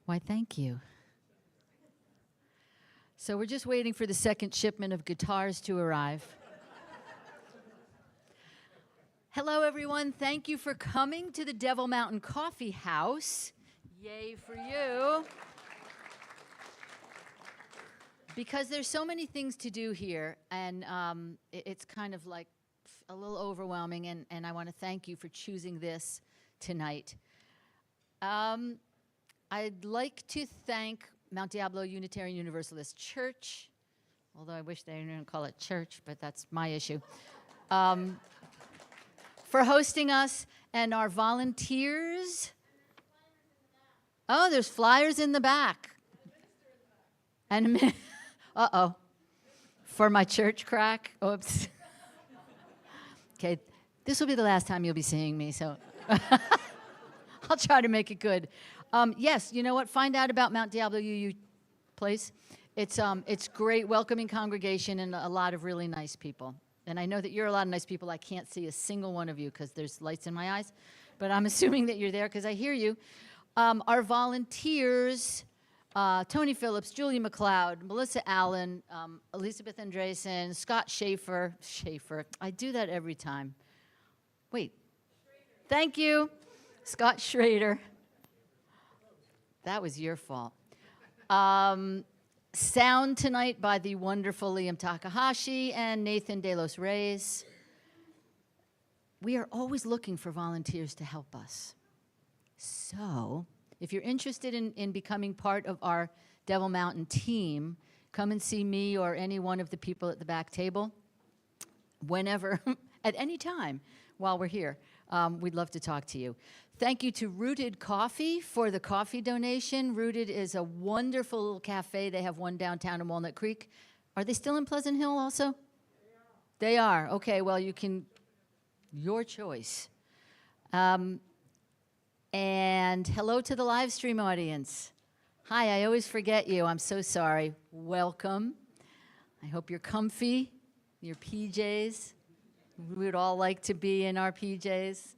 Why, thank you. So we're just waiting for the second shipment of guitars to arrive. Hello, everyone. Thank you for coming to the Devil Mountain Coffee House. Yay for you. Because there's so many things to do here, and it's kind of like a little overwhelming, and I want to thank you for choosing this tonight. I'd like to thank Mount Diablo Unitarian Universalist Church, although I wish they didn't call it church, but that's my issue, for hosting us, and our volunteers. Oh, there's flyers in the back. And uh-oh. For my church crack. Oops. Okay, this will be the last time you'll be seeing me, so I'll try to make it good. Yes, you know what? Find out about Mount Diablo UU place. It's great, welcoming congregation and a lot of really nice people. And I know that you're a lot of nice people. I can't see a single one of you because there's lights in my eyes, but I'm assuming that you're there because I hear you. Our volunteers, Tony Phillips, Julie McLeod, Melissa Allen, Elizabeth Andresen, Scott Schaefer. I do that every time. Wait. Schrader. Thank you. Scott Schrader. That was your fault. Sound tonight by the wonderful Liam Takahashi and Nathan De Los Reyes. We are always looking for volunteers to help us. So, if you're interested in becoming part of our Devil Mountain team, come and see me or any one of the people at the back table whenever, at any time while we're here. We'd love to talk to you. Thank you to Rooted Coffee for the coffee donation. Rooted is a wonderful little cafe. They have one downtown in Walnut Creek. Are they still in Pleasant Hill also? They are. Okay, well, you can, your choice. And hello to the live stream audience. Hi, I always forget you. I'm so sorry. Welcome. I hope you're comfy, your PJs. We would all like to be in our PJs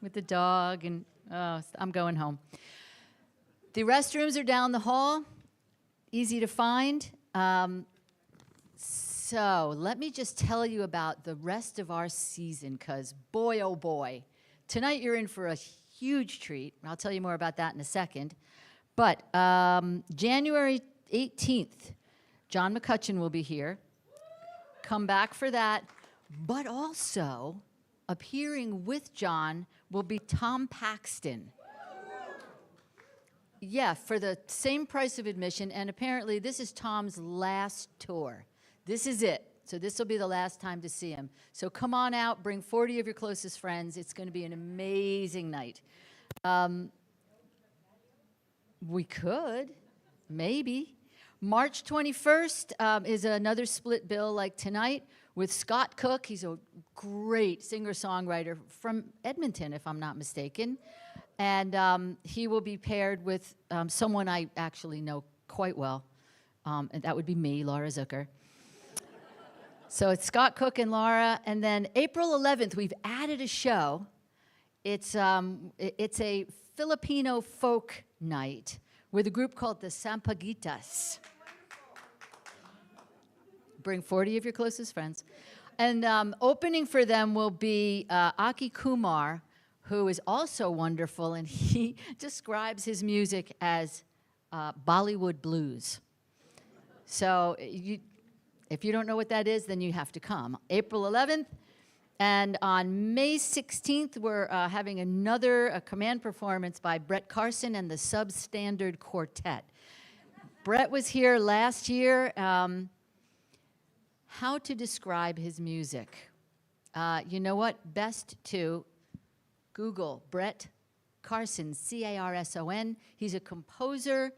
with the dog, and oh, I'm going home. The restrooms are down the hall, easy to find. So let me just tell you about the rest of our season, because boy, oh boy, tonight you're in for a huge treat. I'll tell you more about that in a second. But January 18th, John McCutcheon will be here. Come back for that. But also, appearing with John will be Tom Paxton. Yeah, for the same price of admission, and apparently this is Tom's last tour. This is it. So this will be the last time to see him. So come on out, bring 40 of your closest friends. It's going to be an amazing night. We could, maybe. March 21st is another split bill like tonight with Scott Cook. He's a great singer-songwriter from Edmonton, if I'm not mistaken. And he will be paired with someone I actually know quite well, and that would be me, Laura Zucker. So it's Scott Cook and Laura. And then April 11th, we've added a show. It's a Filipino folk night with a group called the Sampaguitas. Bring 40 of your closest friends. And opening for them will be Aki Kumar, who is also wonderful, and he describes his music as Bollywood blues. So if you don't know what that is, then you have to come. April 11th, and on May 16th, we're having a command performance by Brett Carson and the Substandard Quartet. Brett was here last year. How to describe his music? You know what? Best to Google Brett Carson, C-A-R-S-O-N. He's a composer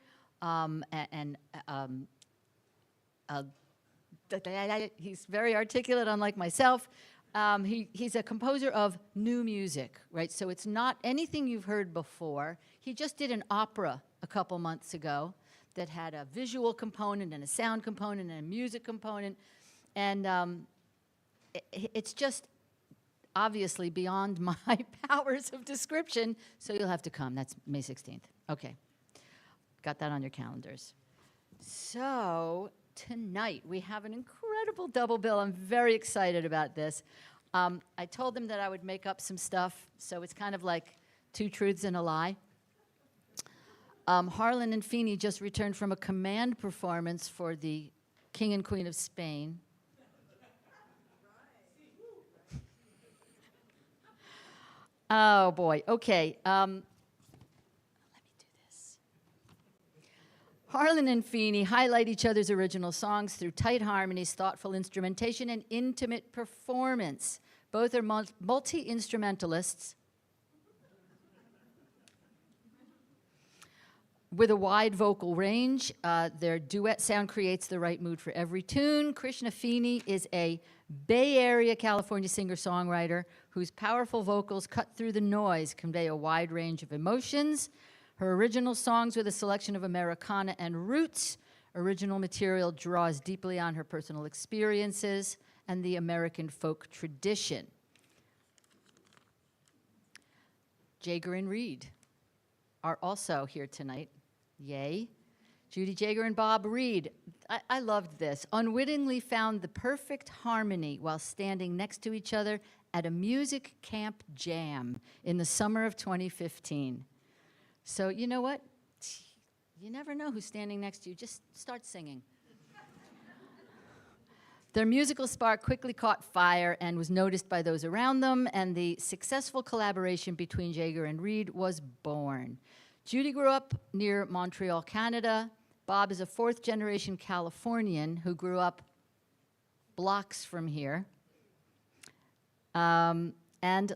he's very articulate, unlike myself. He's a composer of new music, right? So it's not anything you've heard before. He just did an opera a couple months ago that had a visual component and a sound component and a music component. And it's just obviously beyond my powers of description, so you'll have to come. That's May 16th. Okay. Got that on your calendars. So tonight we have an incredible double bill. I'm very excited about this. I told them that I would make up some stuff, so it's kind of like two truths and a lie. Harlin and Feeney just returned from a command performance for the King and Queen of Spain. Oh, boy. Okay. Let me do this. Harlin and Feeney highlight each other's original songs through tight harmonies, thoughtful instrumentation, and intimate performance. Both are multi-instrumentalists with a wide vocal range. Their duet sound creates the right mood for every tune. Krishna Feeney is a Bay Area, California singer-songwriter whose powerful vocals cut through the noise, convey a wide range of emotions. Her original songs with a selection of Americana and roots. Original material draws deeply on her personal experiences and the American folk tradition. Jaeger and Reid are also here tonight. Yay. Judy Jaeger and Bob Reid, I loved this, unwittingly found the perfect harmony while standing next to each other at a music camp jam in the summer of 2015. So you know what? You never know who's standing next to you. Just start singing. Their musical spark quickly caught fire and was noticed by those around them, and the successful collaboration between Jaeger and Reid was born. Judy grew up near Montreal, Canada. Bob is a fourth-generation Californian who grew up blocks from here. And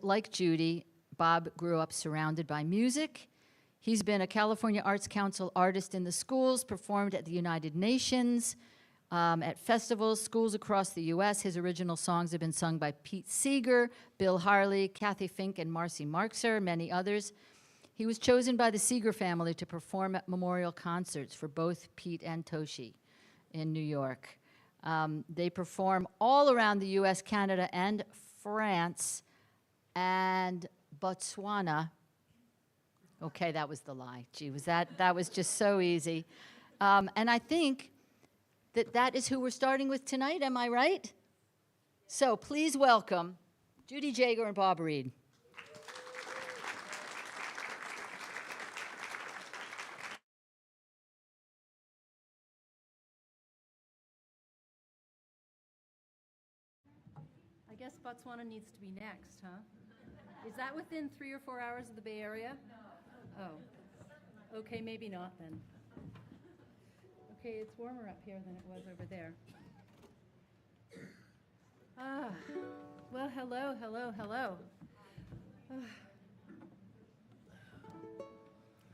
like Judy, Bob grew up surrounded by music. He's been a California Arts Council artist in the schools, performed at the United Nations, at festivals, schools across the U.S. His original songs have been sung by Pete Seeger, Bill Harley, Kathy Fink, and Marcy Marxer, many others. He was chosen by the Seeger family to perform at memorial concerts for both Pete and Toshi in New York. They perform all around the U.S., Canada, and France, and Botswana. Okay, that was the lie. Gee, that was just so easy. And I think that is who we're starting with tonight, am I right? So please welcome Judy Jaeger and Bob Reid. I guess Botswana needs to be next, huh? Is that within 3 or 4 hours of the Bay Area? No. Oh. Okay, maybe not then. Okay, it's warmer up here than it was over there. Ah, well, hello.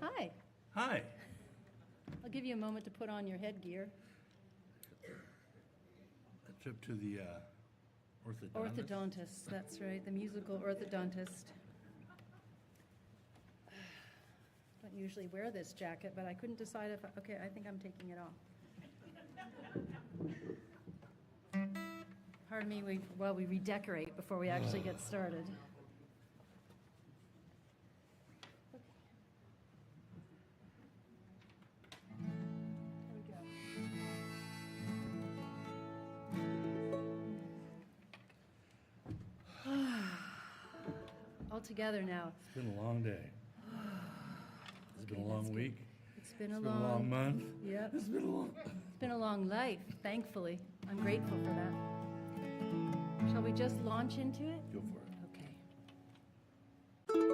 Hi. Hi. I'll give you a moment to put on your headgear. A trip to the orthodontist. Orthodontist, that's right, the musical orthodontist. Don't usually wear this jacket, but I couldn't decide if, okay, I think I'm taking it off. Pardon me, we redecorate before we actually get started. All together now. It's been a long day. It's been a long week. It's been a It's been a long month. Yep. It's been a long life, thankfully. I'm grateful for that. Shall we just launch into it? Go for it. Okay.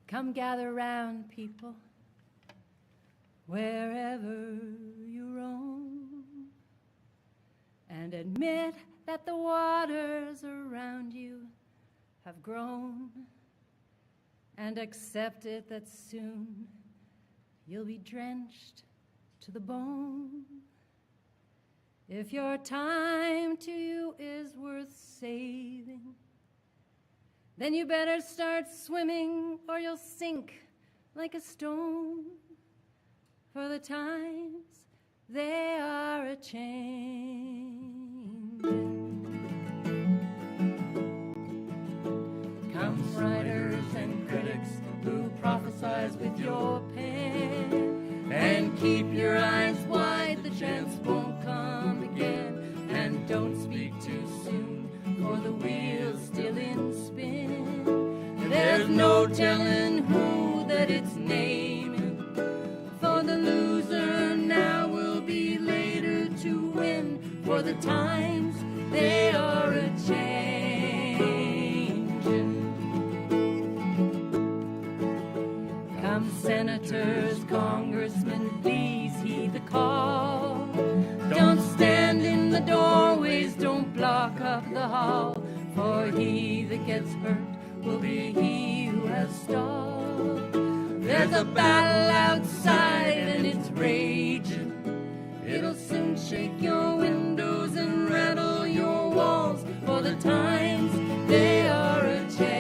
Come gather round, people, wherever you roam, and admit that the waters around you have grown, and accept it that soon you'll be drenched to the bone. If your time to you is worth saving, then you better start swimming or you'll sink like a stone. For the times, they are a-changin'. Come writers and critics who prophesize with your pen. keep your eyes wide, the chance won't come again. And don't speak too soon, for the wheel's still in spin. There's no telling who that it's naming, for the loser now will be later to win, for the times they are a-changing. Come senators, congressmen, please heed the call. Don't stand in the doorways, don't block up the hall, for he that gets hurt will be he who has stalled. There's a battle outside and it's raging. It'll soon shake your windows and rattle your walls, for the times they are a-changing.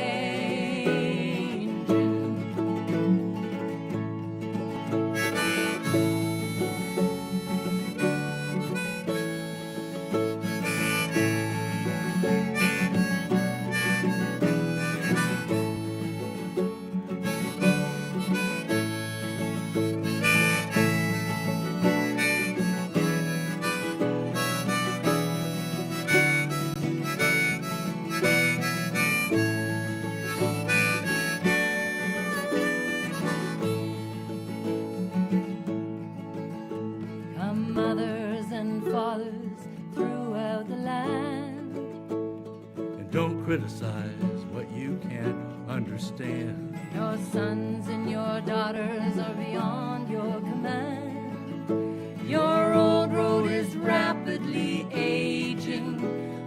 Criticize what you can't understand. Your sons and your daughters are beyond your command. Your old road is rapidly aging.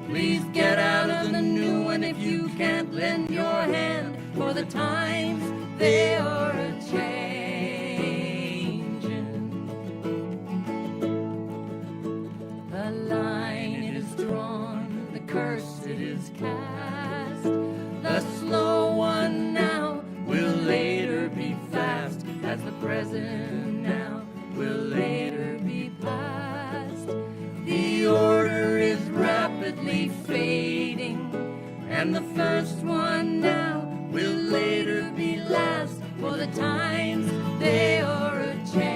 Please get out of the new one if you can't lend your hand, for the times they are a-changing. The line it is drawn, the curse it is cast. The slow one now will later be fast, as the present now will later be past. The order is rapidly fading, and the first one now will later be last, for the times they are a-changing.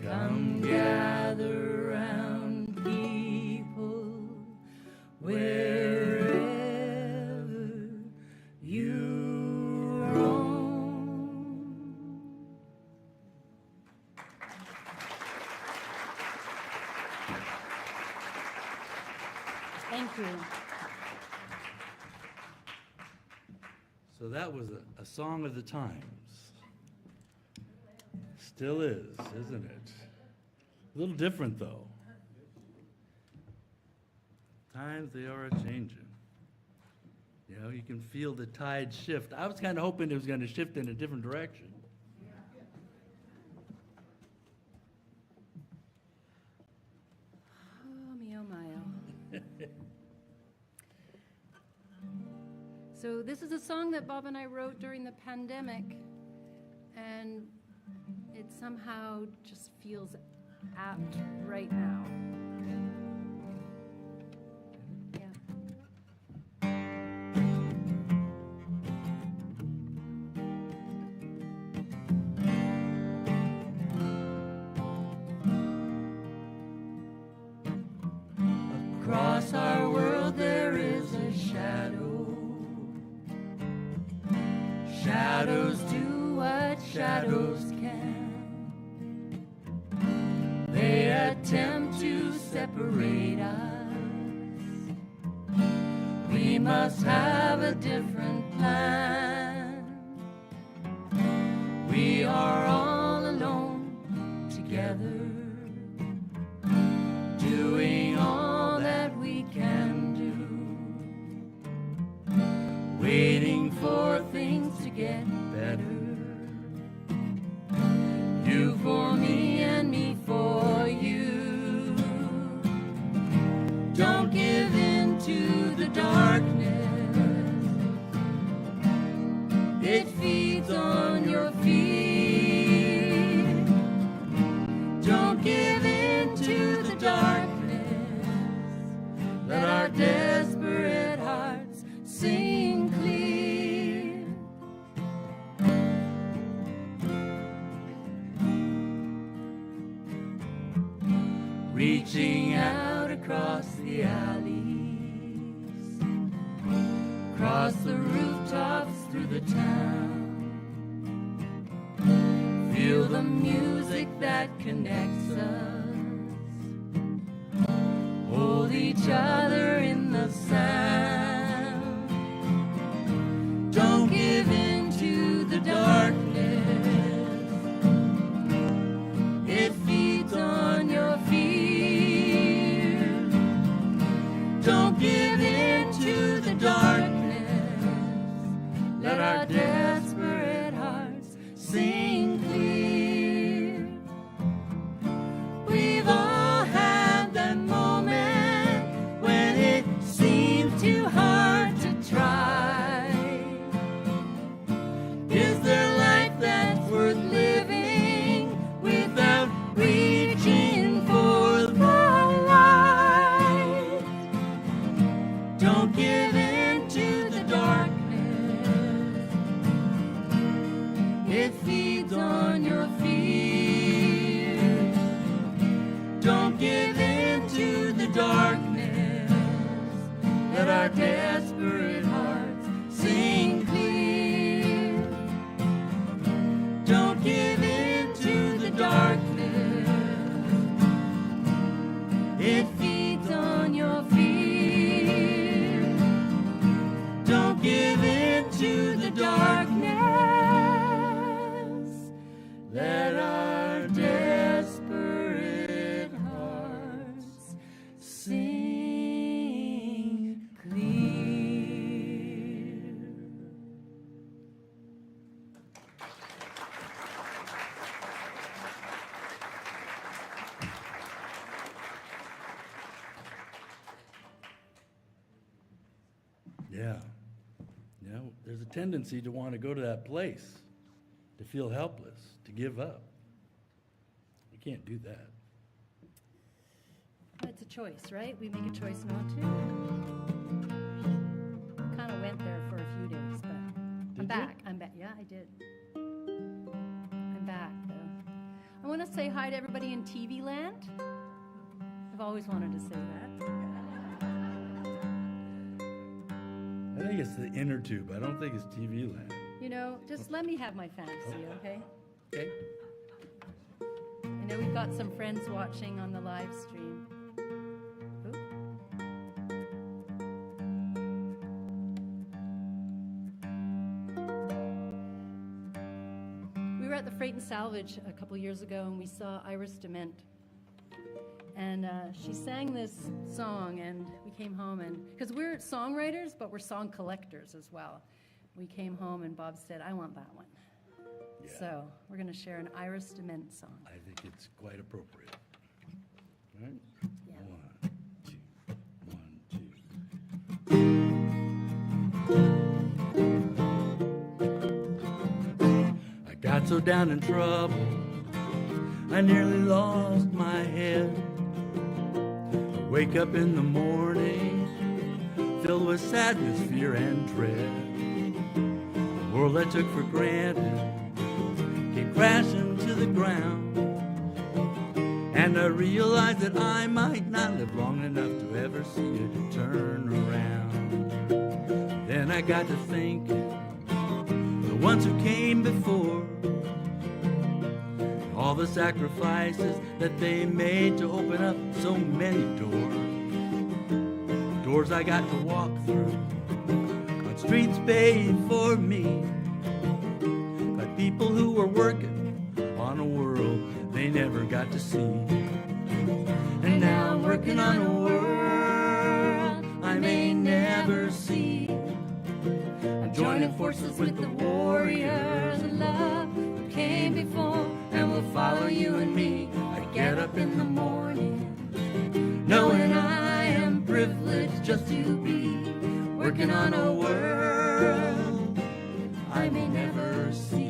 Come gather wherever you roam. Thank you. So that was a song of the times. Still is, isn't it? A little different, though. Times they are a-changing. You know, you can feel the tide shift. I was kind of hoping it was going to shift in a different direction. Oh, me, oh, my, oh. So this is a song that Bob and I wrote during the pandemic, and it somehow just feels apt right now. Across our world there is a shadow. Shadows do what shadows can. They attempt to separate us. We must have a different plan. We are all alone together, doing all that we can do, waiting for things to get better. You for me and me for you. Don't give in to the darkness. reaching out across the alleys, across the rooftops through the town. Feel the music that connects us, hold each other in the sound. Don't give in to the darkness, it feeds on your fear. Don't give in to the darkness, let our desperate hearts sing clear. We've all had that moment when it seems too hard to try. Is there life that's worth living without reaching for the light? Don't give in to the darkness, it feeds on your fear. Don't give in to the darkness, let our desperate hearts sing clear. Don't give in to the darkness, it feeds on your fear. Don't give in to the darkness, let our desperate hearts sing clear. Yeah. Yeah, there's a tendency to want to go to that place, to feel helpless, to give up. We can't do that. It's a choice, right? We make a choice not to. Kind of went there for a few days, but I'm Did you? back. I'm back. Yeah, I did. I'm back, though. I want to say hi to everybody in TV land. I've always wanted to say that. I think it's the inner tube. I don't think it's TV land. You know, just let me have my fantasy, okay? Okay. I know we've got some friends watching on the live stream. Oop. We were at the Freight and Salvage a couple years ago, and we saw Iris Dement. And she sang this song, and we came home, and because we're songwriters, but we're song collectors as well. We came home, and Bob said, I want that one. Yeah. So we're going to share an Iris Dement song. I think it's quite appropriate. All right? Yeah. 1, 2, 1, 2. I got so down in trouble, I nearly lost my head. I wake up in the morning, filled with sadness, fear, and dread. The world I took for granted came crashing to the ground. And I realized that I might not live long enough to ever see it turn around. Then I got to thinking, the ones who came before, all the sacrifices that they made to open up so many doors. Doors I got to walk through, on streets paid for me, by people who were working on a world they never got to see. And now I'm working on a world I may never see. I'm joining forces with the warriors of love who came before and will follow you and me. I get up in the morning knowing I am privileged just to be working on a world I may never see.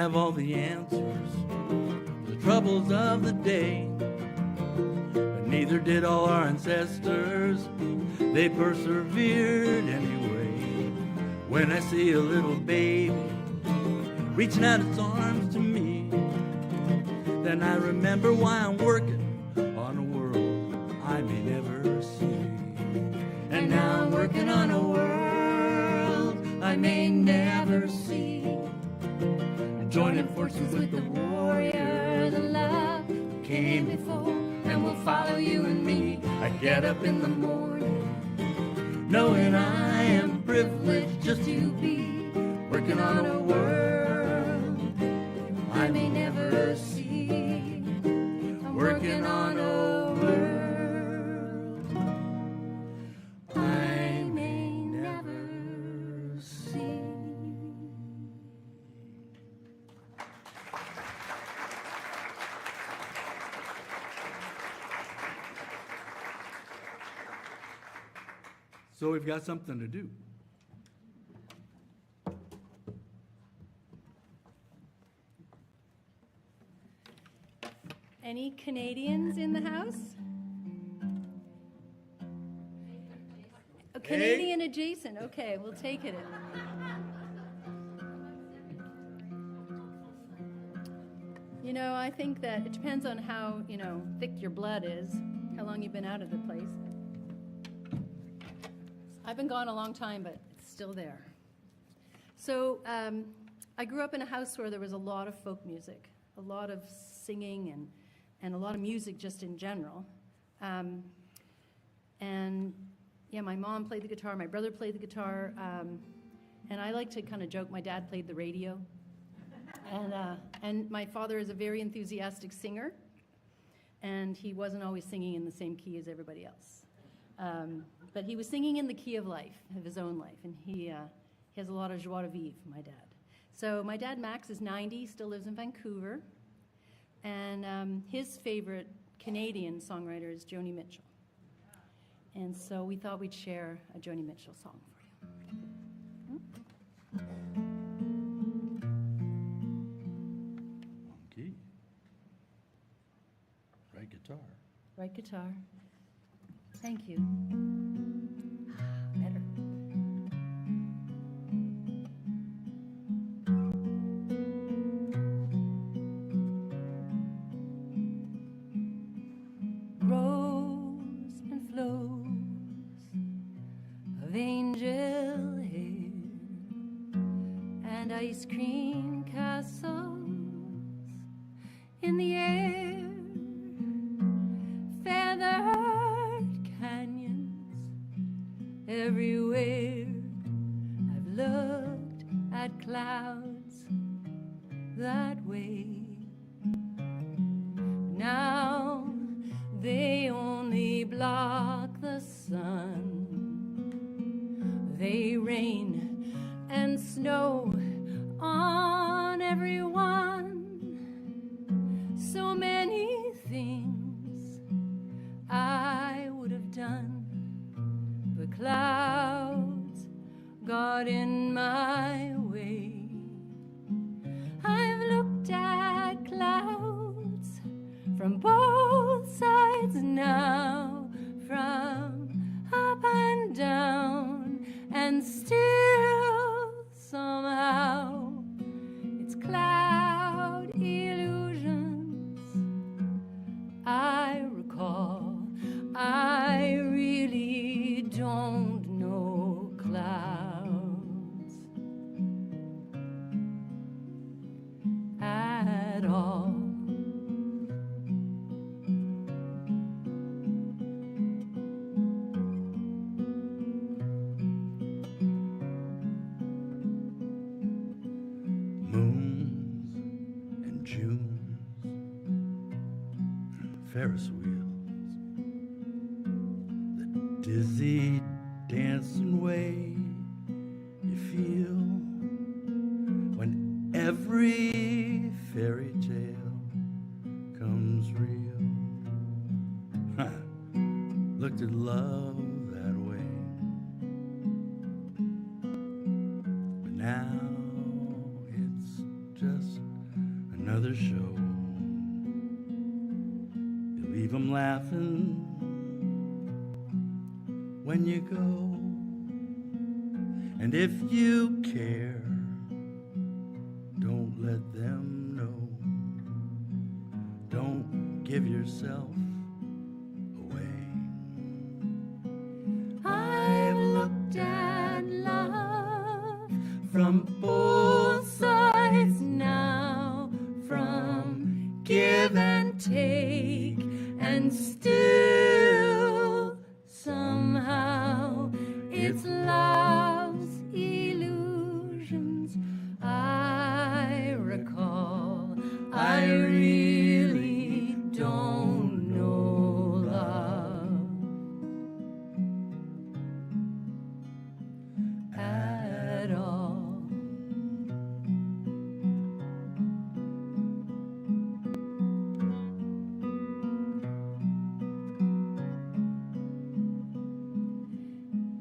have all the answers to the troubles of the day. But neither did all our ancestors. They persevered anyway. When I see a little baby reaching out its arms to me, then I remember why I'm working on a world I may never see. And now I'm working on a world I may never see. Joining forces with the warrior, the love came before, and will follow you and me. I get up in the morning knowing I am privileged just to be working on a world I may never see. I'm working on a world I may never see. So we've got something to do. Any Canadians in the house? Oh, Canadian adjacent. Okay, we'll take it. You know, I think that it depends on how, thick your blood is, how long you've been out of the place. I've been gone a long time, but it's still there. So I grew up in a house where there was a lot of folk music, a lot of singing and a lot of music just in general. And yeah, my mom played the guitar, my brother played the guitar, and I like to kind of joke my dad played the radio. And my father is a very enthusiastic singer, and he wasn't always singing in the same key as everybody else. But he was singing in the key of life, of his own life, and he has a lot of joie de vivre, my dad. So my dad, Max, is 90, still lives in Vancouver, and his favorite Canadian songwriter is Joni Mitchell. And so we thought we'd share a Joni Mitchell song for you. Okay. Right guitar. Right guitar. Thank you. Better. Rose and flows of angel hair and ice cream castles in the air, feathered canyons everywhere. I've looked at clouds that way. Now they only block the sun. They rain and snow on everyone. So many things I would have done, but clouds got in my way. I've looked at clouds from both sides now, from up and down, and still somehow it's cloud illusions I recall. I really don't know clouds at all. Moons and Junes, Ferris wheels, the dizzy dancing way you feel when every fairy tale comes real. Looked at love that way, but now it's just leave 'em laughing when you go. And if you care, don't let them know. Don't give yourself away. I've looked at love from both sides now, from give and take, and still somehow it's love's illusions I recall. I really don't know love at all.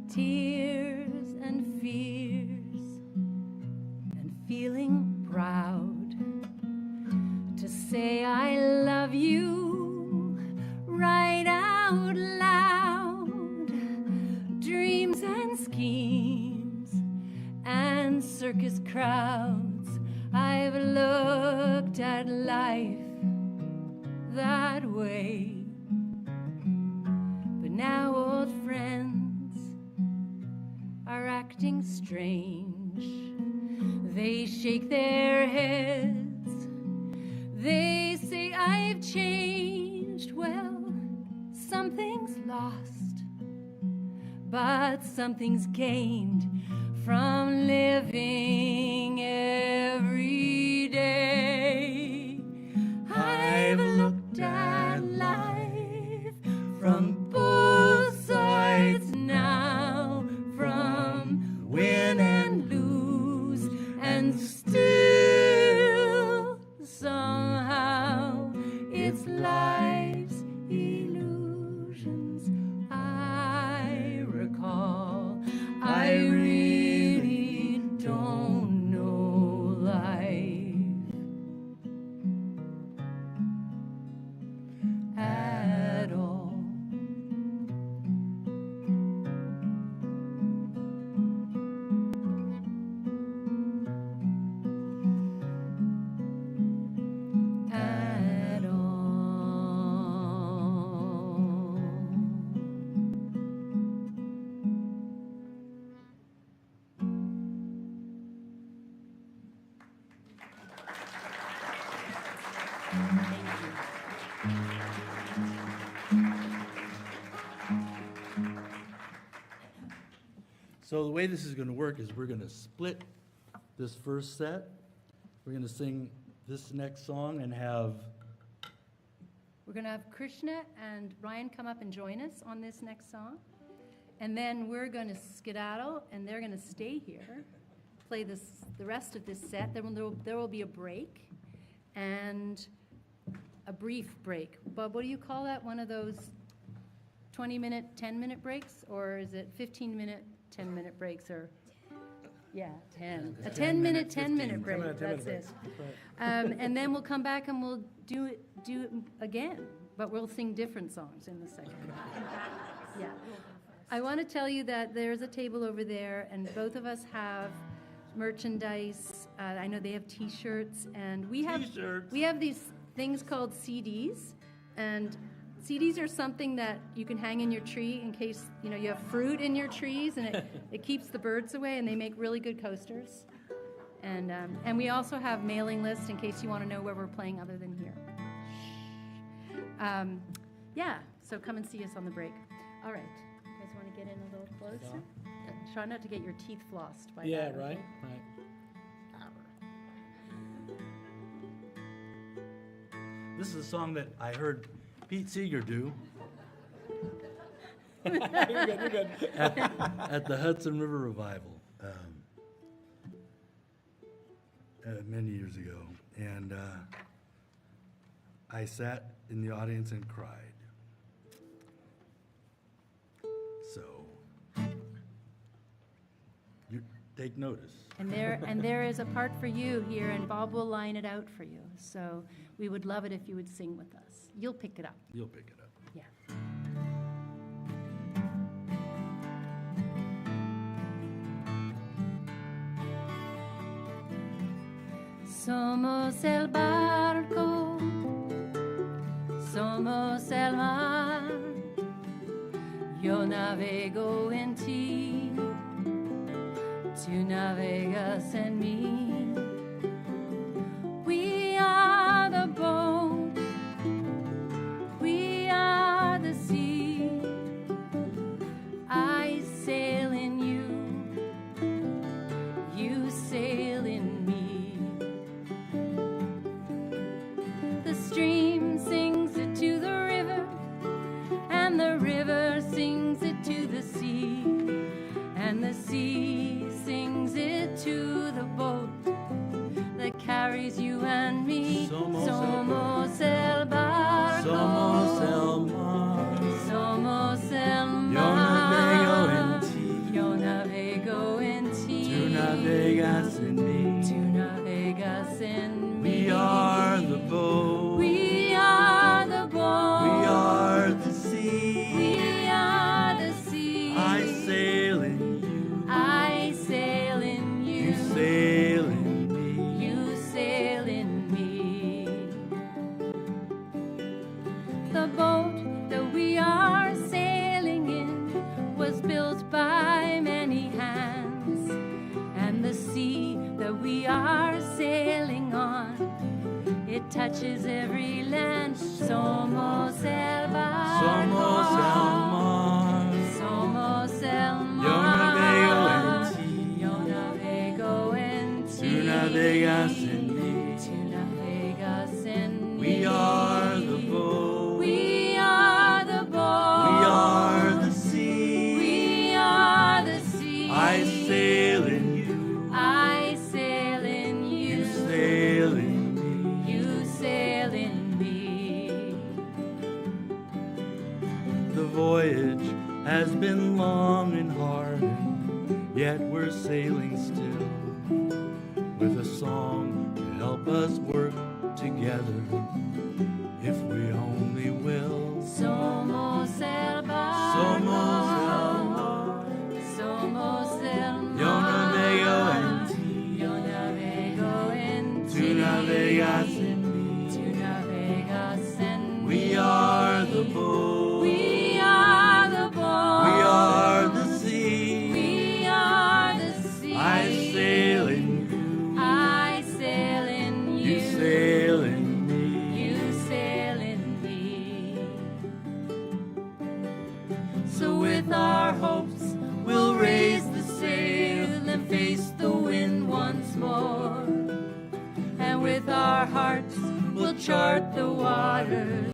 Tears and fears and feeling proud to say I love you right out loud. Dreams and schemes and circus crowds, I've looked at life that way. But now old friends are acting strange. They shake their heads. They say I've changed. Well, something's lost, but something's gained from living every day. I've looked at life from both sides now, from win and lose, and still somehow it's life's illusions I recall. I really don't know life at all. At all. So the way this is going to work is we're going to split this first set. We're going to sing this next song and have, We're going to have Krishna and Ryan come up and join us on this next song. And then we're going to skedaddle, and they're going to stay here, play the rest of this set. Then there will be a break and a brief break. Bob, what do you call that? One of those 20-minute, 10-minute breaks? Or is it 15-minute, 10-minute breaks? Or yeah, 10. A 10-minute, 10-minute break. That's it. And then we'll come back and we'll do it again, but we'll sing different songs in the second half. Yeah. I want to tell you that there's a table over there, and both of us have merchandise. I know they have T-shirts, and we have these things called CDs, and CDs are something that you can hang in your tree in case you have fruit in your trees, and it keeps the birds away, and they make really good coasters. And we also have mailing lists in case you want to know where we're playing other than here. Yeah, so come and see us on the break. All right. You guys want to get in a little closer? Try not to get your teeth flossed by Yeah, that, right, okay? right. this is a song that I heard Pete Seeger do You're good, you're good. at the Hudson River Revival many years ago. And I sat in the audience and cried. So, take notice. And there is a part for you here, and Bob will line it out for you. So we would love it if you would sing with us. You'll pick it up. You'll pick it up. Yeah. Somos el barco, somos el mar. Yo navego en ti, tú navegas en mí. We are the boat, we are the sea. I sail in you, you sail in me. The stream sings it to the river, and the river sings it to the sea, and the sea sings it to the boat that carries you and me. Somos el barco, Somos el mar. somos el mar. Yo navego en ti, Tú navegas en mí. tú navegas en mí. We are the boat. We are the boat. We are the sea. We are the sea. I sail in you. I sail in you. You sail in me. You sail in me. The boat that we are sailing in was built by many hands, and the sea that we are sailing on, it touches every land. Somos el barco. Somos el mar. Somos el Yo mar. navego en ti. Yo navego en ti. Tú navegas en mí. Tú navegas en We mí. are the boat. We are the boat. We are the sea. We are the sea. I sail in you. I sail in you. You sail in me. You sail in me. The voyage has been long and hard, yet we're sailing still, with a song to help us work together, if we only will. Somos el barco. Somos el mar. Somos el mar. Yo navego en ti. Yo navego en ti. Tú navegas en mí. Tú navegas en We mí. are the boat. We are the boat. We are the sea. We are the sea. I sail in you. I sail in you. You sail in me. You sail in me. So with our hopes, we'll raise the sail and face the wind once more. And with our hearts, we'll chart the waters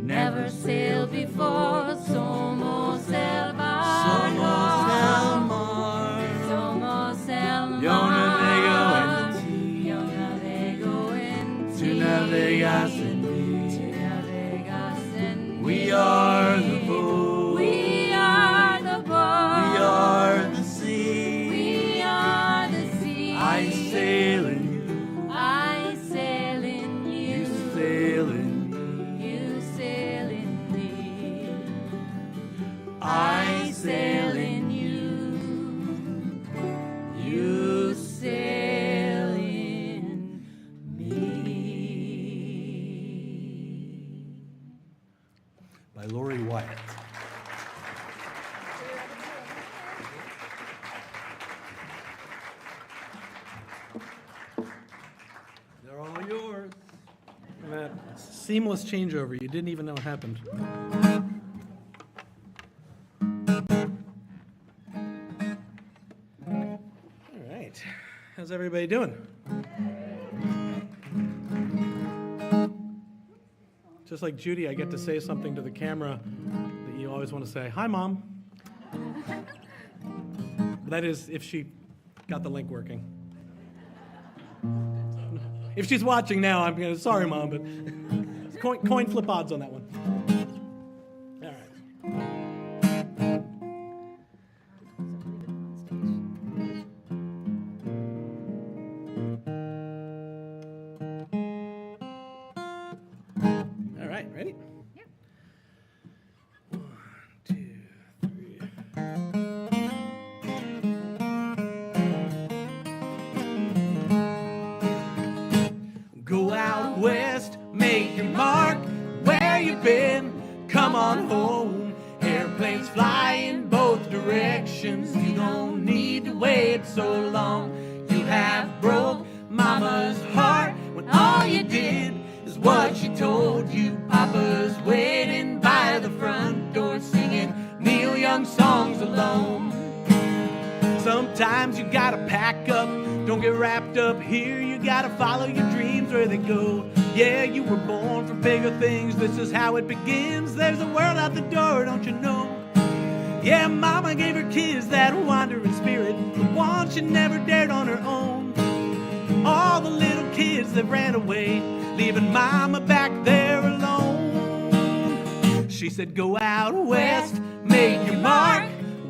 never sailed before. Somos el barco. Somos el mar. Somos el mar. Yo navego en ti. Yo navego en Tú ti. navegas en mí. Tú navegas en We mí. are the boat. We are the boat. We are the sea. We are the sea. I sail in you. I sail in you. You sail in me. You sail in me. I sail in you. You sail in me. By Lori Wyatt. They're all yours. And that seamless changeover, you didn't even know it happened. All right. How's everybody doing? Just like Judy, I get to say something to the camera that you always want to say, "Hi, Mom." That is if she got the link working. If she's watching now, I'm going to, sorry, Mom, but coin flip odds on that one. All right. on home. Airplanes fly in both directions. You don't need to wait so long. You have broke Mama's heart when all you did is what she told you. Papa's waiting by the front door singing Neil Young songs alone. Sometimes you gotta pack up, don't get wrapped up here. You gotta follow your dreams where they go. Yeah, you were born for bigger things. This is how it begins. There's a world out the door, don't you know? Yeah, Mama gave her kids that wandering spirit, the one she never dared on her own. All the little kids that ran away, leaving Mama back there alone. She said, go out west, make your mark.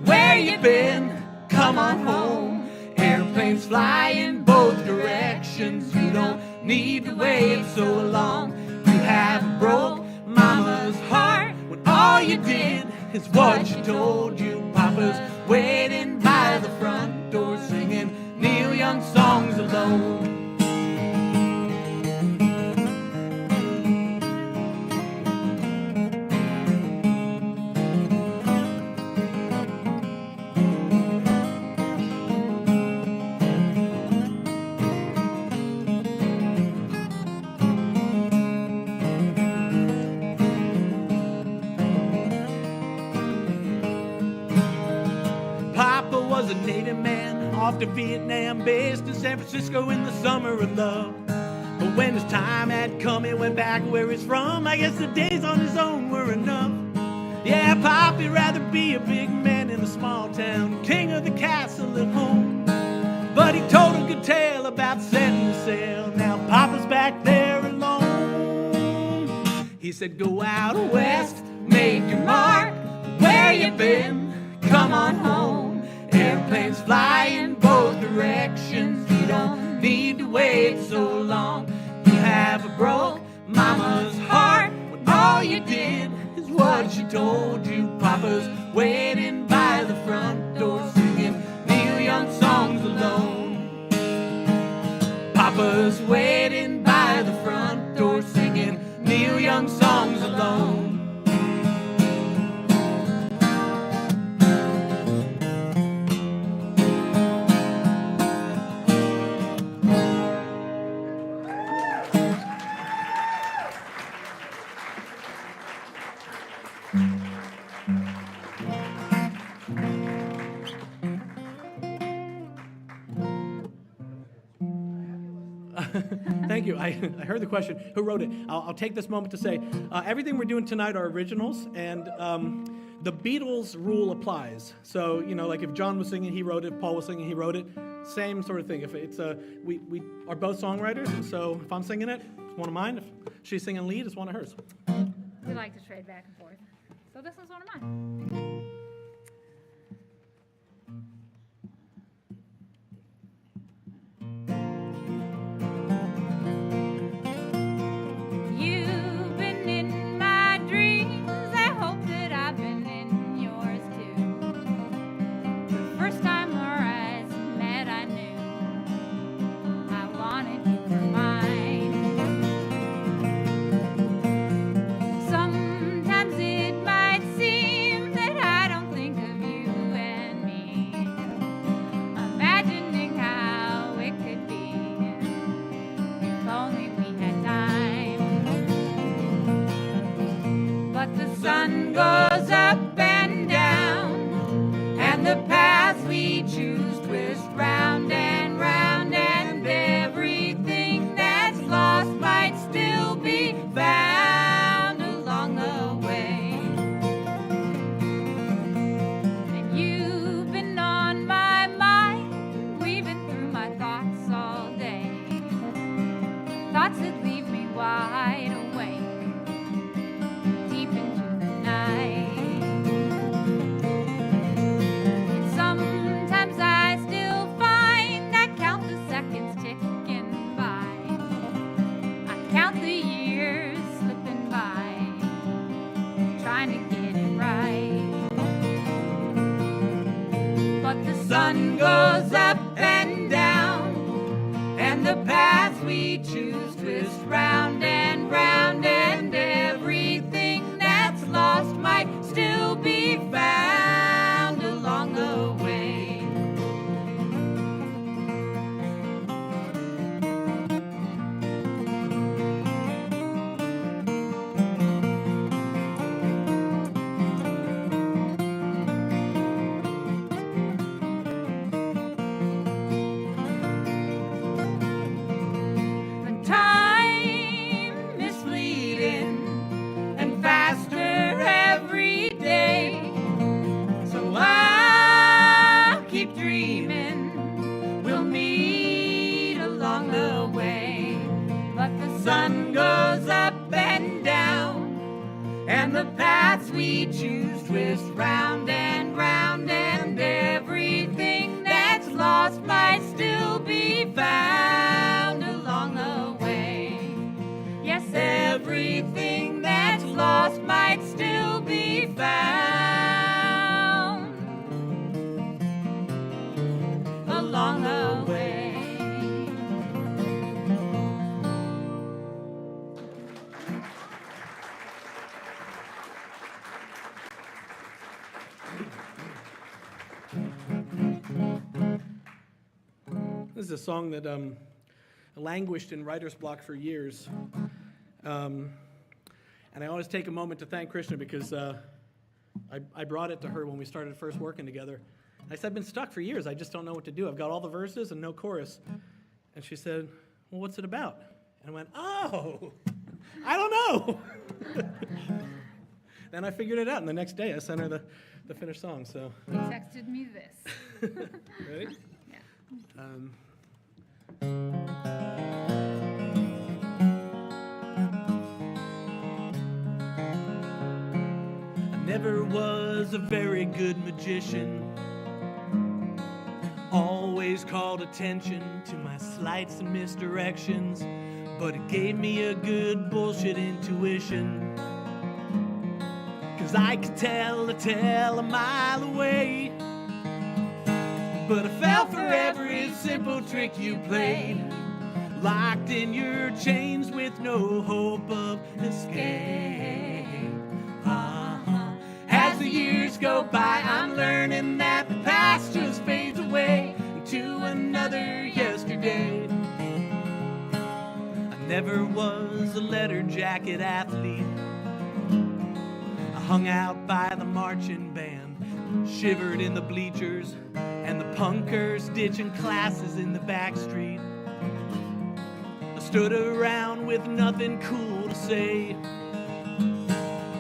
Where you been? Come on home. Airplanes fly in both directions. You don't need to wait so long. You have broke Mama's heart when all you did is what she told you. Papa's waiting by the front door singing Neil Young songs alone. Was a Navy man off to Vietnam, based in San Francisco in the summer of love. But when his time had come, he went back where he's from. I guess the days on his own were enough. Yeah, Poppy'd rather be a big man in a small town, king of the castle at home. But he told a good tale about setting sail. Now Papa's back there alone. He said, go out west, make your mark. Where you been? Come on home. Airplanes fly in both directions. You don't need to wait so long. You have broke Mama's heart when all you did is what she told you. Papa's waiting by the front door singing Neil Young songs alone. Papa's waiting by the front door singing Neil Young songs alone. Thank you. I heard the question. Who wrote it? I'll take this moment to say everything we're doing tonight are originals, and the Beatles rule applies. So, you know, like if John was singing, he wrote it. If Paul was singing, he wrote it. Same sort of thing. If it's we are both songwriters, and so if I'm singing it, it's one of mine. If she's singing lead, it's one of hers. We like to trade back and forth. So this is one of mine. You've been in my dreams. I hope that I've been in yours too. The first time our eyes met, I knew I wanted you for mine. Sometimes it might seem that I don't think of you and me, imagining how it could be if only we had time. But the sun goes up and down, and the paths we choose twist round and round, and everything that's lost might still be found along the way. And you've been on my mind, weaving through my thoughts all day, thoughts that leave me wide awake deep into the night. And sometimes I still find I count the seconds ticking by, I count the years slipping by, trying to get it right. But the sun goes up and down, and the paths we choose twist round and round, and everything that's lost might As we choose, twist round and round, and everything that's lost might still be found along the way. Yes, everything that's lost might still be found along the way. This is a song that languished in writer's block for years. And I always take a moment to thank Krishna because I brought it to her when we started first working together. I said, I've been stuck for years. I just don't know what to do. I've got all the verses and no chorus. And she said, well, what's it about? And I went, oh, I don't know. Then I figured it out, and the next day I sent her the finished song. So. He texted me this. Ready? Yeah. I never was a very good magician. Always called attention to my slights and misdirections, but it gave me a good bullshit intuition. 'Cause I could tell a tale a mile away, but I fell for every simple trick you played. Locked in your chains with no hope of escape. As the years go by, I'm learning that the past just fades away into another yesterday. I never was a letter jacket athlete. I hung out by the marching band, shivered in the bleachers, and the punkers ditching classes in the back street. I stood around with nothing cool to say,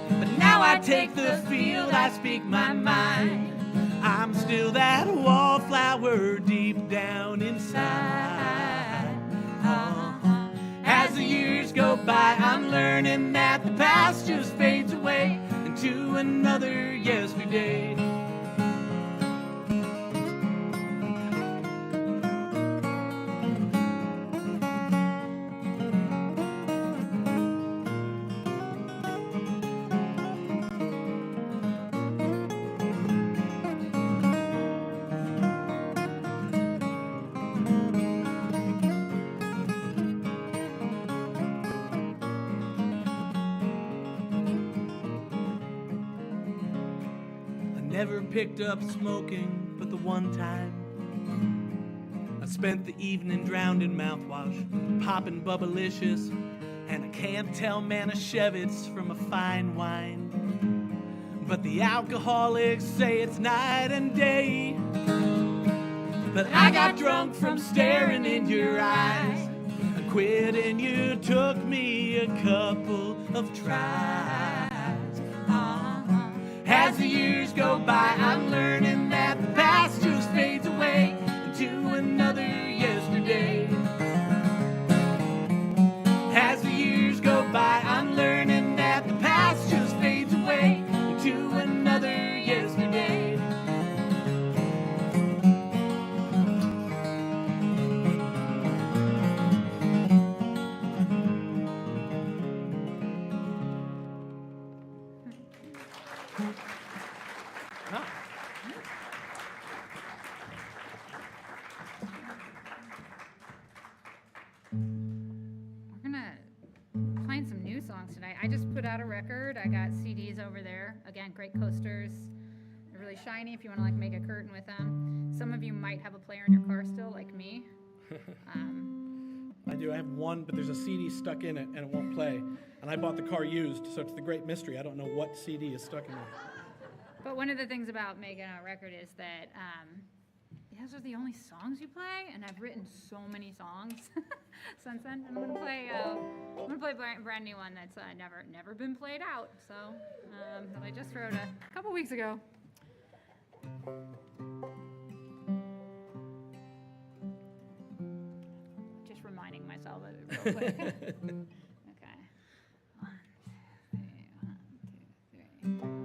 but now I take the field, I speak my mind. I'm still that wallflower deep down inside. As the years go by, I'm learning that the past just fades away into another yesterday. Never picked up smoking, but the one time I spent the evening drowned in mouthwash, popping bubblicious, and I can't tell Manischewitz from a fine wine. But the alcoholics say it's night and day. But I got drunk from staring in your eyes, and quitting you took me a couple of tries. As the years go by, I'm learning that the past just fades away into another yesterday. As the years go by, I'm learning that the past just fades away into another yesterday. We're gonna playing some new songs tonight. I just put out a record. I got CDs over there. Again, great coasters. They're really shiny if you want to like make a curtain with them. Some of you might have a player in your car still, like me. I do. I have one, but there's a CD stuck in it, and it won't play. And I bought the car used, so it's the great mystery. I don't know what CD is stuck in it. But one of the things about making a record is that those are the only songs you play, and I've written so many songs since then. I'm gonna play a brand new one that's never been played out. So that I just wrote a couple weeks ago. Just reminding myself of it real quick. Okay. 1, 2, 3, 1, 2, 3.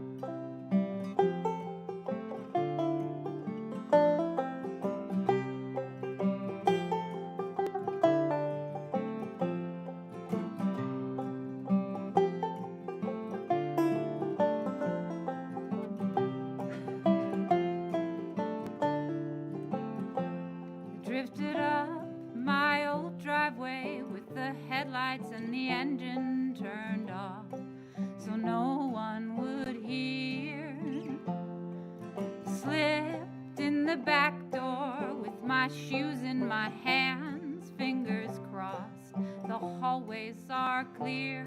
my shoes in my hands, fingers crossed. The hallways are clear,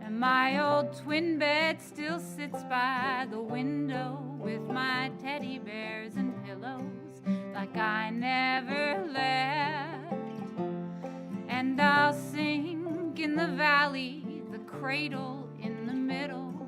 and my old twin bed still sits by the window with my teddy bears and pillows like I never left. And I'll sink in the valley, the cradle in the middle,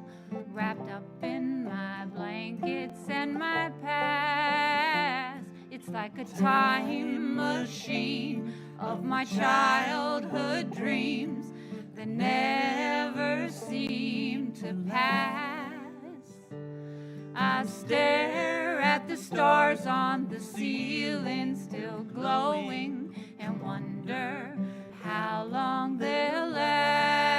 wrapped up in my blankets and my past. It's like a time machine of my childhood dreams that never seem to pass. I stare at the stars on the ceiling still glowing and wonder how long they'll last.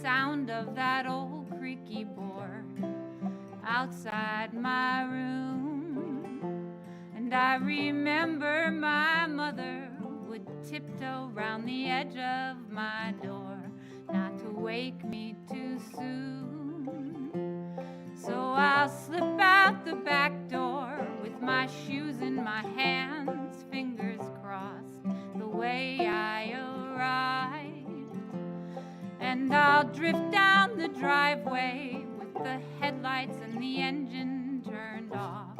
Sound of that old creaky board outside my room, and I remember my mother would tiptoe round the edge of my door not to wake me too soon. So I'll slip out the back door with my shoes in my hands, fingers crossed the way I arrived. And I'll drift down the driveway with the headlights and the engine turned off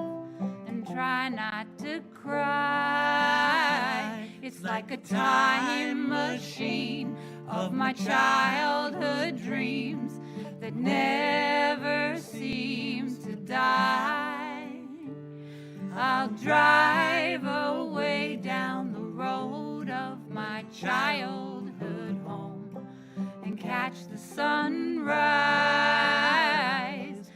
and try not to cry. It's like a time machine of my childhood dreams that never seems to die. I'll drive away down the road of my childhood home and catch the sunrise.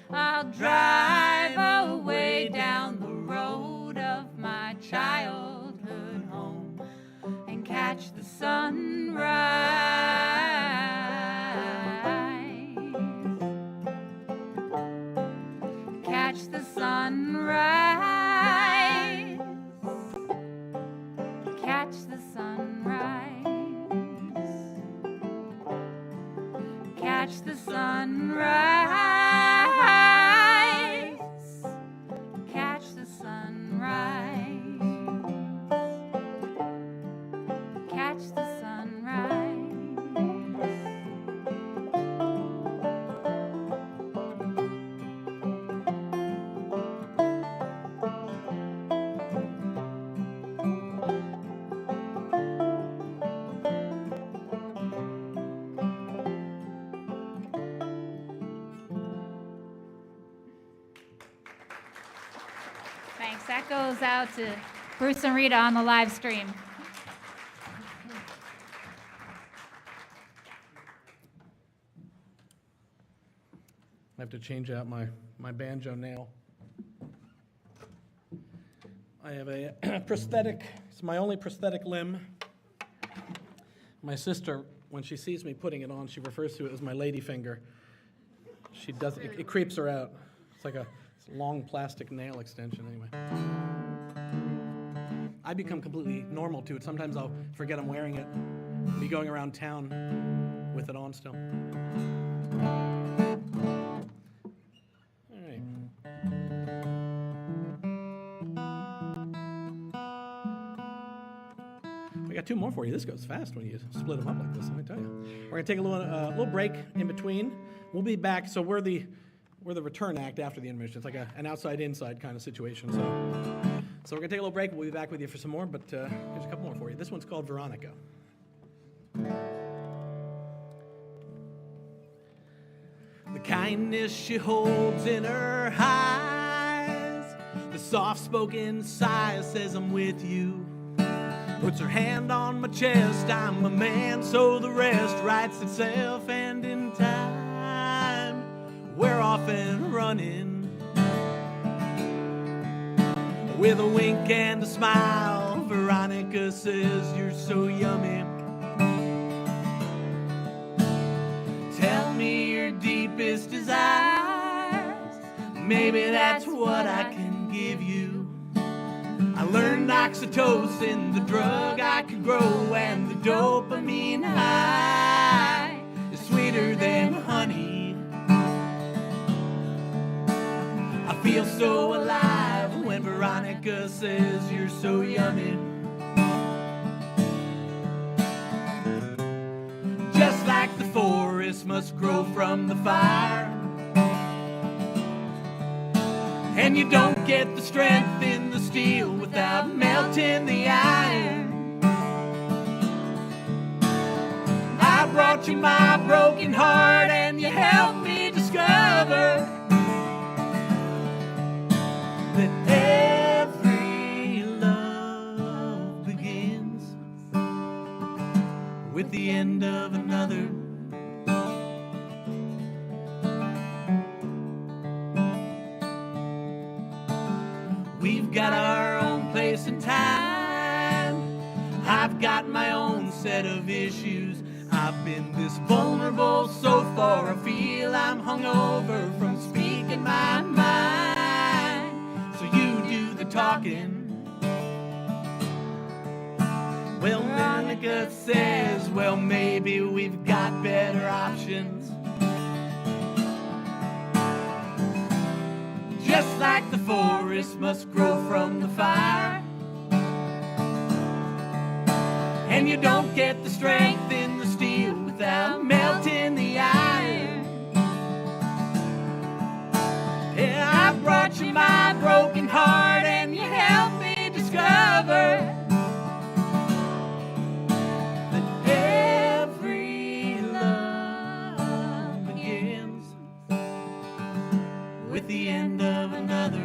I'll drive away down the road of my childhood home and catch the sunrise. Catch the sunrise. Catch the sunrise. Catch the sunrise. Catch the sunrise. Catch the sunrise. Thanks. That goes out to Bruce and Rita on the live stream. I have to change out my banjo nail. I have a prosthetic. It's my only prosthetic limb. My sister, when she sees me putting it on, she refers to it as my lady finger. She does it creeps her out. It's like a long plastic nail extension anyway. I become completely normal to it. Sometimes I'll forget I'm wearing it, be going around town with it on still. All right. We got two more for you. This goes fast when you split them up like this, let me tell you. We're gonna take a little break in between. We'll be back. So we're the return act after the intermission. It's like an outside-inside kind of situation. So we're going to take a little break. We'll be back with you for some more, but here's a couple more for you. This one's called Veronica. The kindness she holds in her eyes, the soft-spoken sigh says I'm with you, puts her hand on my chest, I'm a man, so the rest writes itself, and in time we're off and running. With a wink and a smile, Veronica says, you're so yummy. deepest desires. Maybe that's what I can give you. I learned oxytocin, the drug I could grow, and the dopamine high is sweeter than honey. I feel so alive when Veronica says you're so yummy. Just like the forest must grow from the fire, and you don't get the strength in the steel without melting the iron. I brought you my broken heart, and you helped me discover that every love begins with the end of another. We've got our own place and time. I've got my own set of issues. I've been this vulnerable so far. I feel I'm hungover from speaking my mind. So you do the talking. Well, Veronica says, well, maybe we've got better options. Just like the forest must grow from the fire, and you don't get the strength in the steel without melting the iron. Yeah, I brought you my broken heart, and you helped me discover that every love begins with the end of another.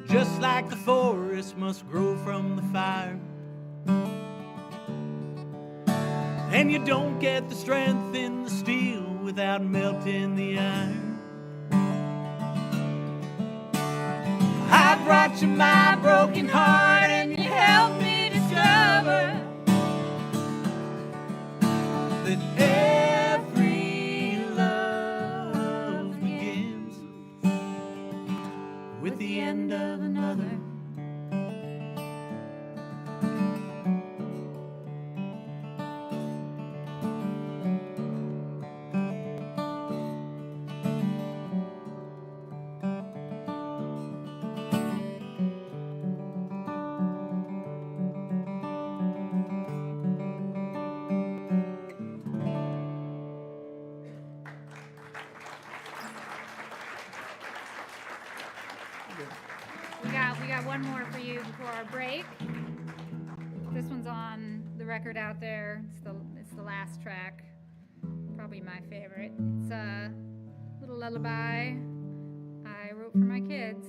Just like the forest must grow from the fire, and you don't get the strength in the steel without melting the iron. I brought you my broken heart, and you helped me discover that every love begins with the end of another. We got one more for you before our break. This one's on the record out there. It's the last track. Probably my favorite. It's a little lullaby I wrote for my kids.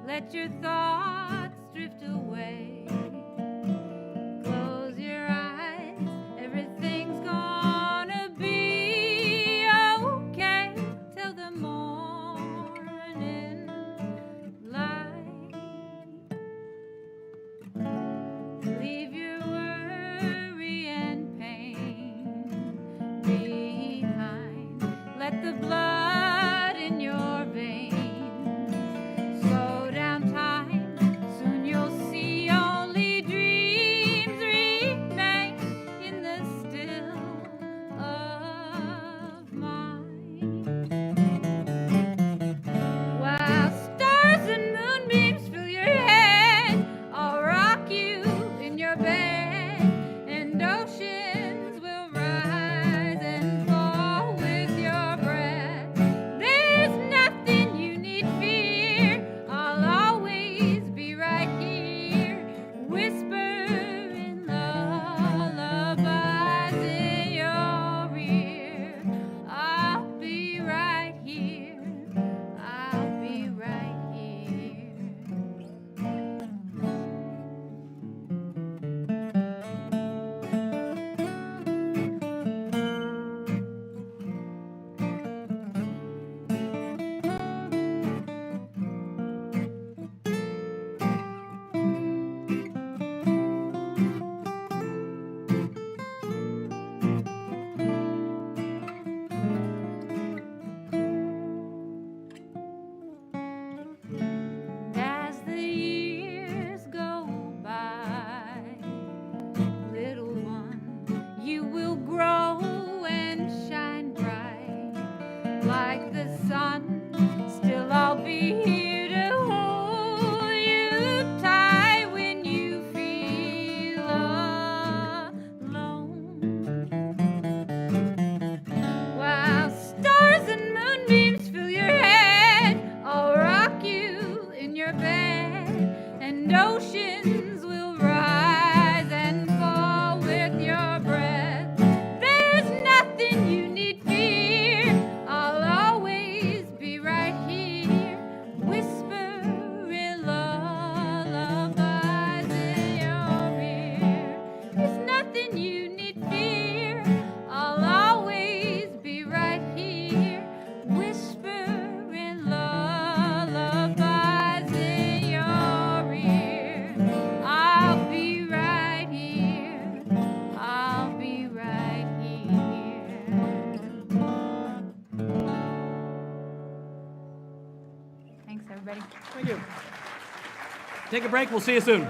Let your thoughts drift away. Close your eyes, everything's gonna be Thank you. Take a break. We'll see you soon.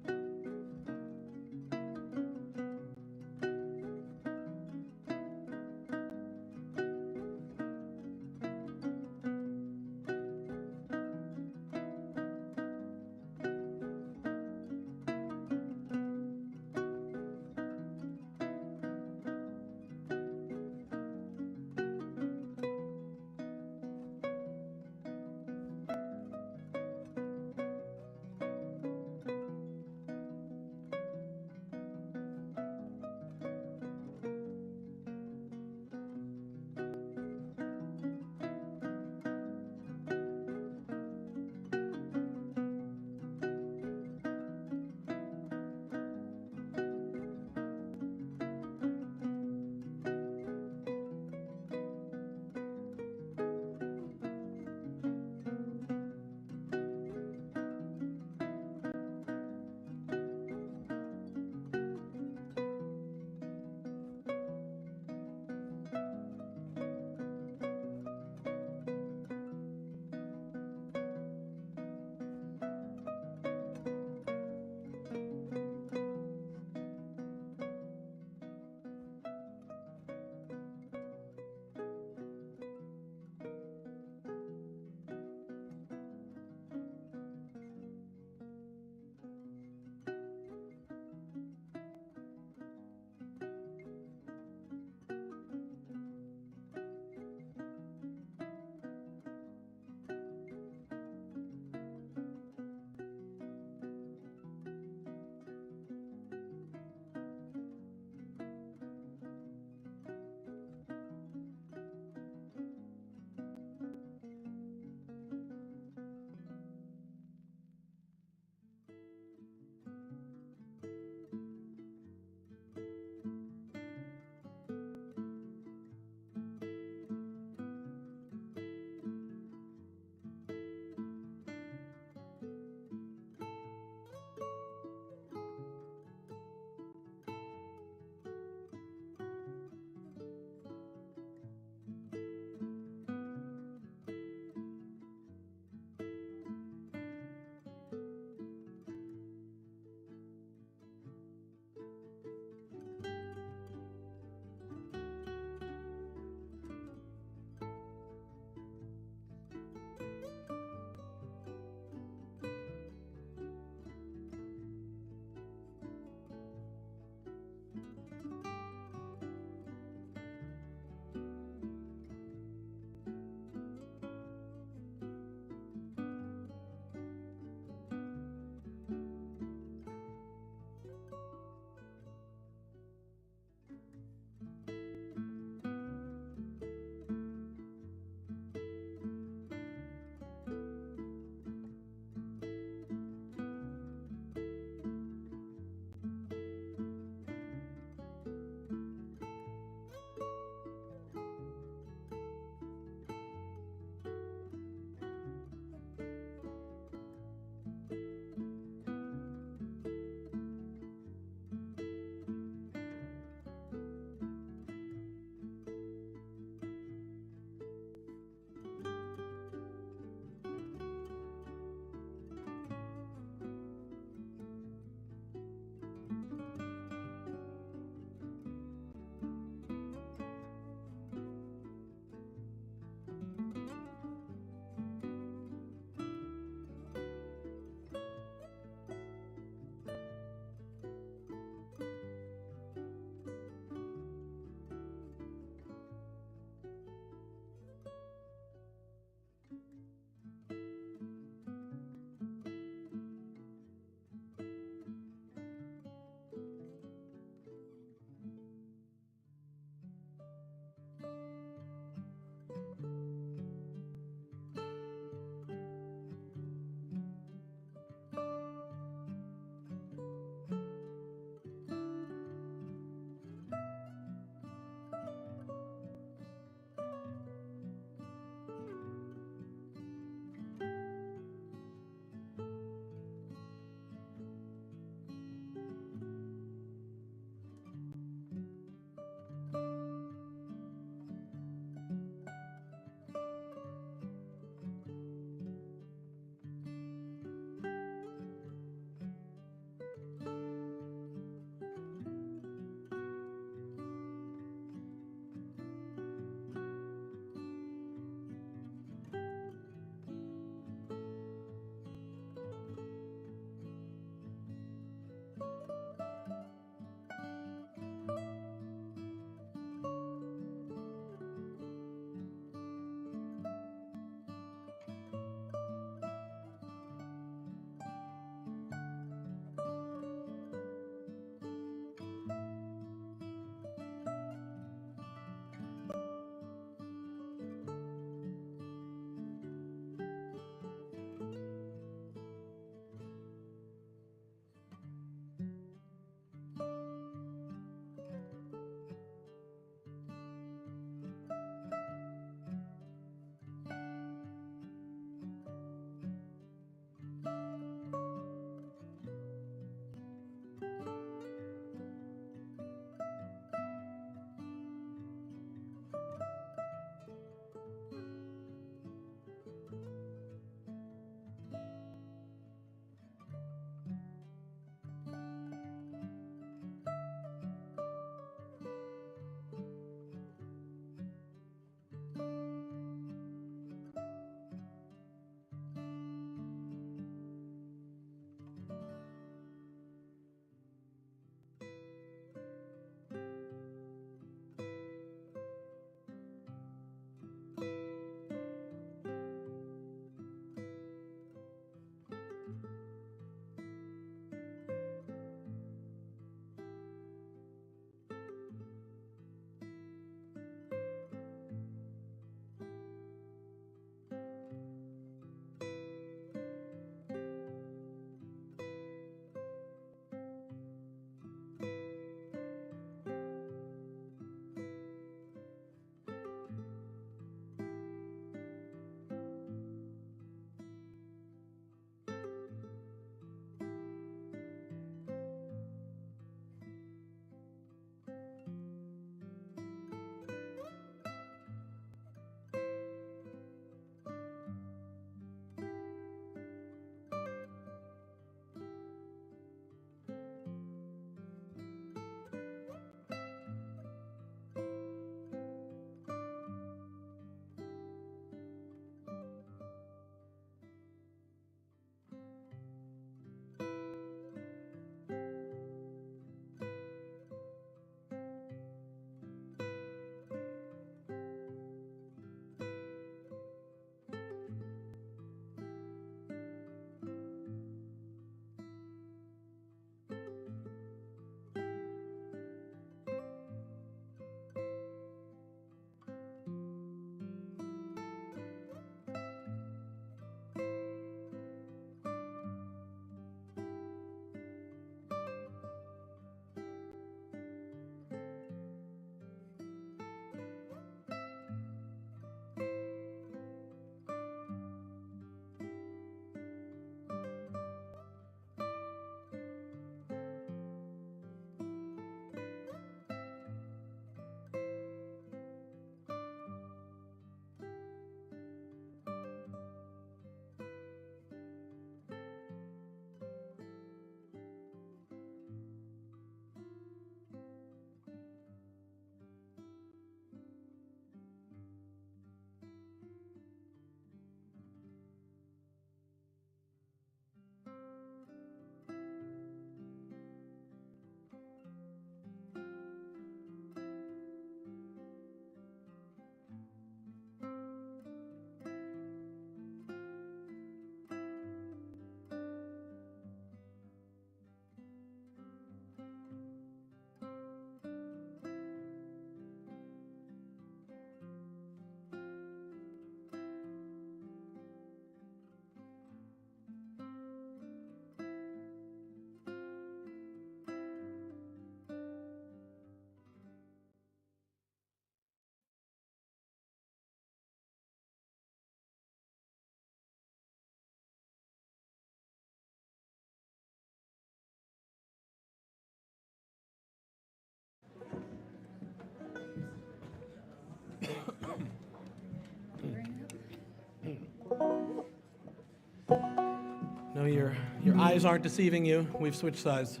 your eyes aren't deceiving you. We've switched sides.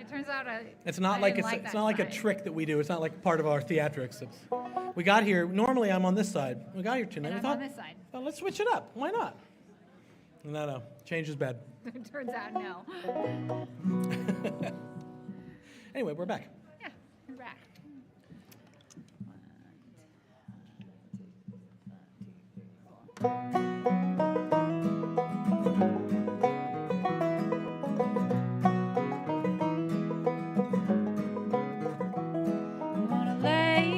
It turns out It's not like it's not like a trick that we do. It's not like part of our theatrics. We got here. Normally, I'm on this side. We got here tonight. And I'm on this side. Well, let's switch it up. Why not? No. Change is bad. It turns out no. Anyway, we're back. Yeah, we're back. I'm gonna lay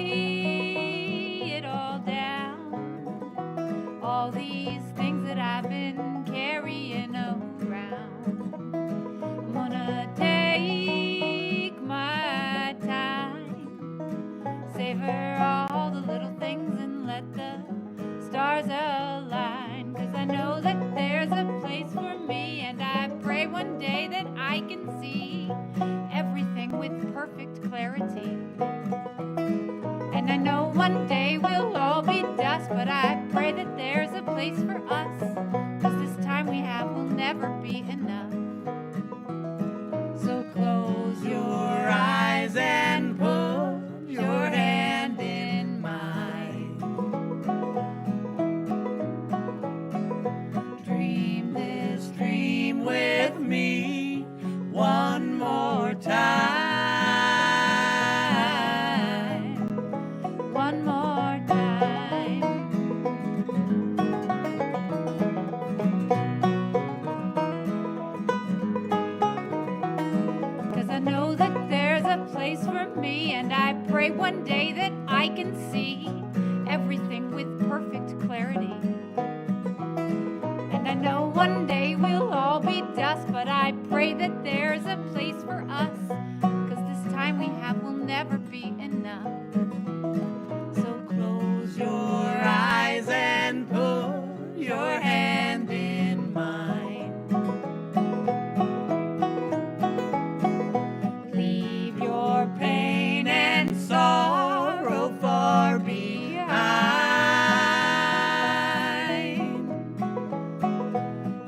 it all down, all these things that I've been carrying around. I'm gonna take my time, savor all the little things and let the stars align. 'Cause I know that there's a place for me, and I pray one day that I can see everything with perfect clarity. And I know one day we'll all be dust, but I pray that there's a place for us, 'cause this time we have will never be enough. So close your eyes and put your hand in mine. Dream this dream with me one more time. One more time. 'Cause I know that there's a place for me, and I pray one day that I can see everything with perfect clarity. And I know one day we'll all be dust, but I pray that there's a place for us, 'cause this time we have will never be enough. So close your eyes and put your hand in mine. Leave your pain and sorrow far behind.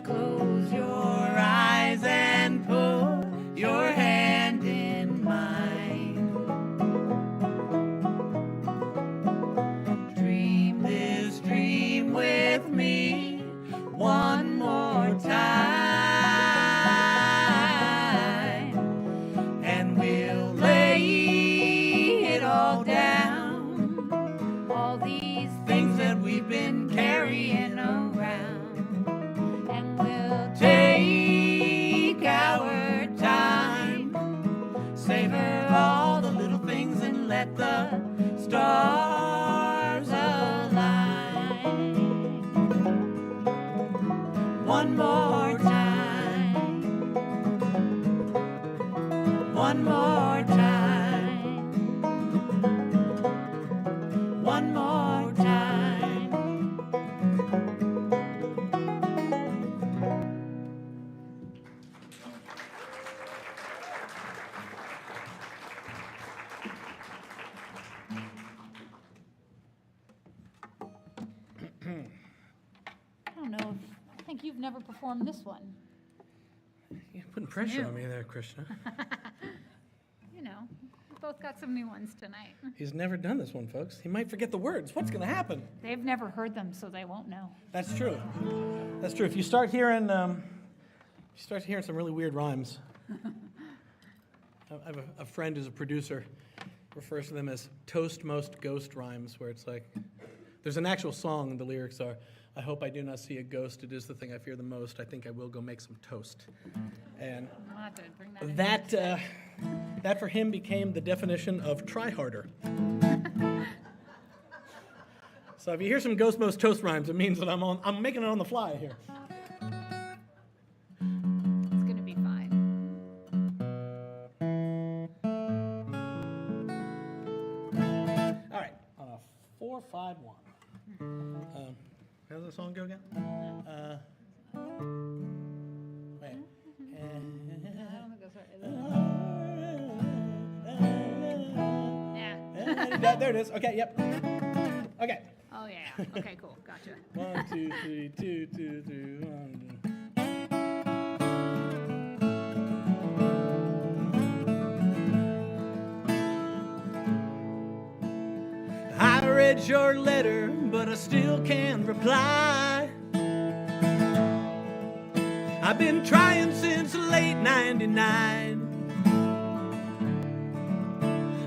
Close your eyes and put your hand in mine. Dream this dream with me one more time, and we'll lay it all down, all these things that we've been carrying around, and we'll take our time, savor all the little things and let the stars align. One more time. One more time. One more time. I don't know if, I think you've never performed this one. You're putting pressure on me there, Krishna. You know, we both got some new ones tonight. He's never done this one, folks. He might forget the words. What's going to happen? They've never heard them, so they won't know. That's true. That's true. If you start hearing some really weird rhymes. I have a friend who's a producer, refers to them as toast most ghost rhymes, where it's like, there's an actual song, and the lyrics are, I hope I do not see a ghost, it is the thing I fear the most, I think I will go make some toast. And We'll have to bring that in. that for him became the definition of try harder. So if you hear some ghost most toast rhymes, it means that I'm making it on the fly here. It's going to be fine. All right, 4-5-1. How does the song go again? Wait. I don't think that's right. Yeah. There it is. Okay, yep. Okay. Oh, yeah. Okay, cool. Gotcha. 1, 2, 3, 2, 2, 3, 1. read your letter, but I still can't reply. I've been trying since late '99.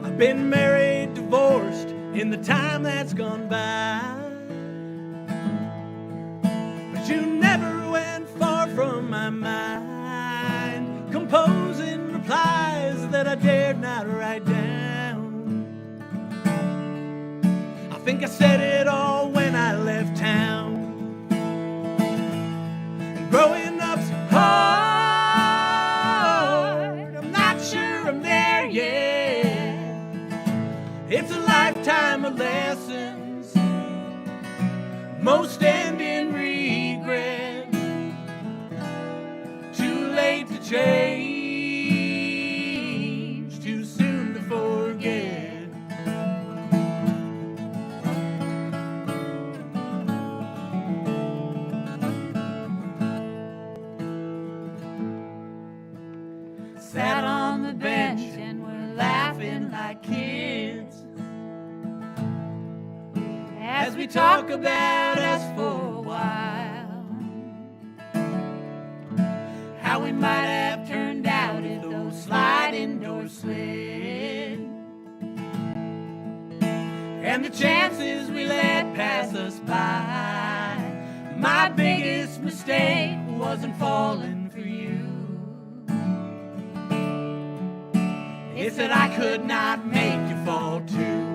I've been married, divorced in the time that's gone by. But you never went far from my mind, composing replies that I dared not write down. I think I said it all when I left town. And growing up's hard, I'm not sure I'm there yet. It's a lifetime of lessons, most end in regret. Too late to change, too soon to forget. Sat on the bench and we're laughing like kids as we talk about us for a while. How we might have turned out if those sliding doors slid, and the chances we let pass us by. My biggest mistake wasn't falling for you. It's that I could not make you fall too.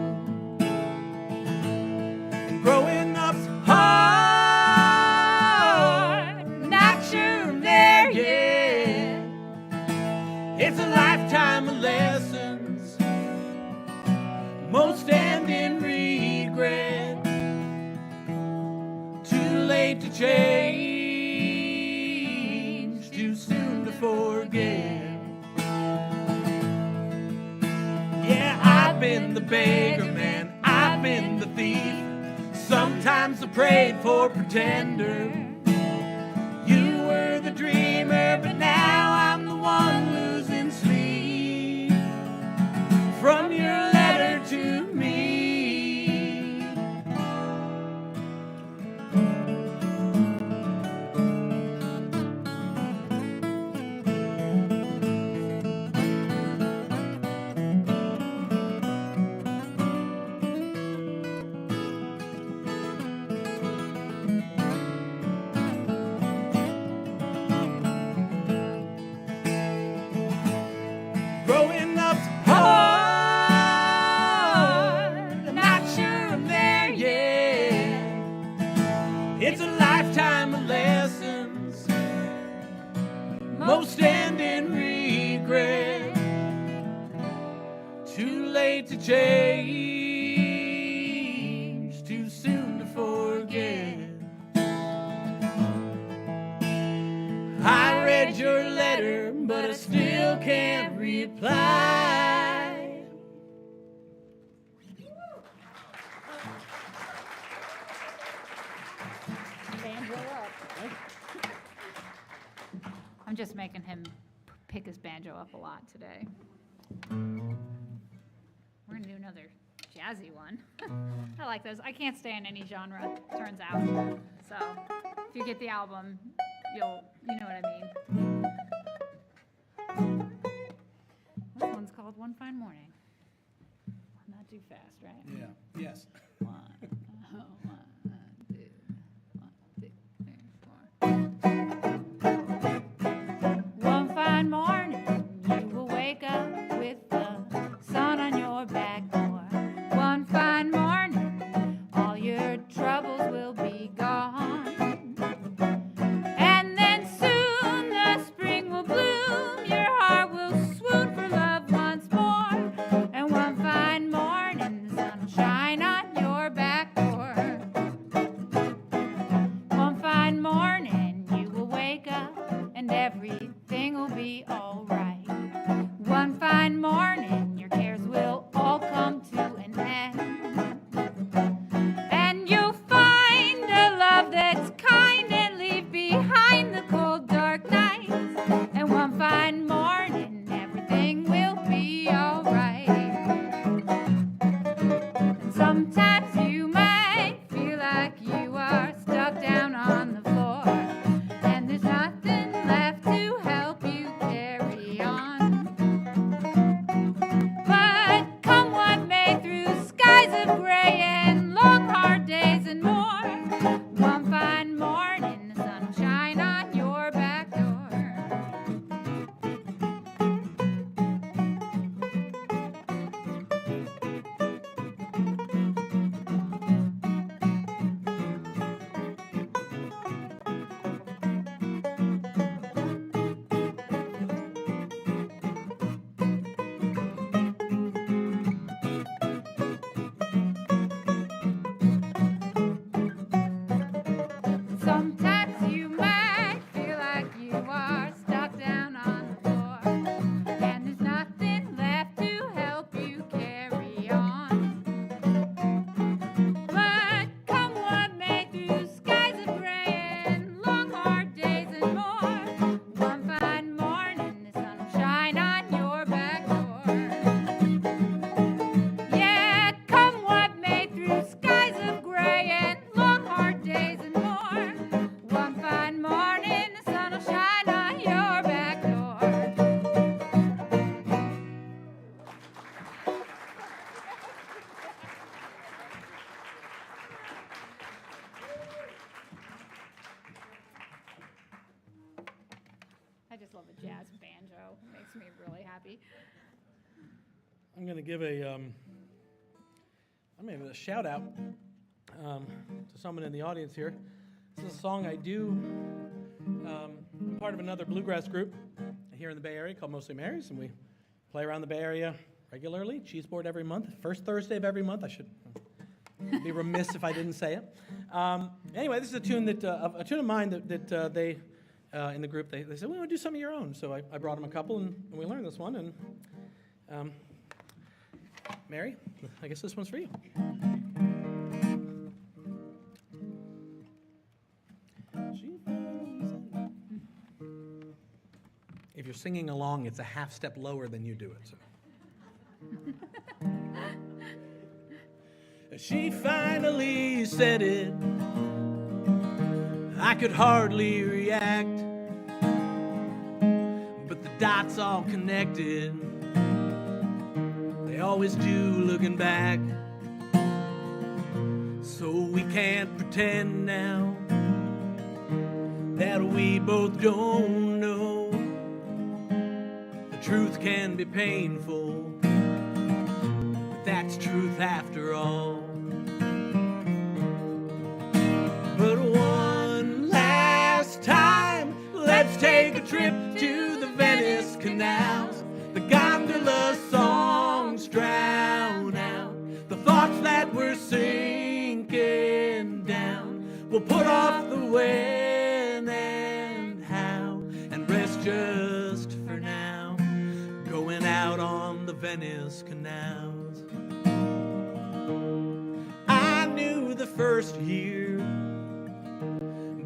And growing up's hard, not sure I'm there yet. It's a lifetime of lessons, most end in regret. Too late to change, too soon to forget. Yeah, I've been the beggar man, I've been the thief, sometimes I prayed for pretender. You were the dreamer, but now I'm the one losing sleep from your letter to me. Growing up's hard, I'm not sure I'm there yet. It's a lifetime of lessons, most end in regret. Too late to change, too soon to forget. I read your letter, but I still can't reply. I'm just making him pick his banjo up a lot today. We're gonna do another jazzy one. I like those. I can't stay in any genre, turns out. So if you get the album, you know what I mean. This one's called One Fine Morning. Not too fast, right? Yeah. Yes. One, two, 3, 4. One fine morning, you will wake up with the sun on your back door. One fine morning, all your troubles will be gone. And then soon the spring will bloom, your heart will swoon for love once more. And one fine morning, the sun will shine on your back door. jazz banjo. It makes me really happy. I'm going to give a shout out to someone in the audience here. This is a song I do. I'm part of another bluegrass group here in the Bay Area called Mostly Marys, and we play around the Bay Area regularly. Cheese board every month, first Thursday of every month. I should be remiss if I didn't say it. Anyway, this is a tune of mine that they in the group they said, we want to do some of your own. So I brought them a couple, and we learned this one. And Mary, I guess this one's for you. If you're singing along, it's a half step lower than you do it. So. She finally said it. I could hardly react, but the dots all connected. They always do looking back. So we can't pretend now that we both don't know. The truth can be painful, but that's truth after all. But one last time, let's take a trip to the Venice canals. The gondola songs drown out the thoughts that were sinking down. We'll put off the when and how and rest just for now, going out on the Venice canals. I knew the first year,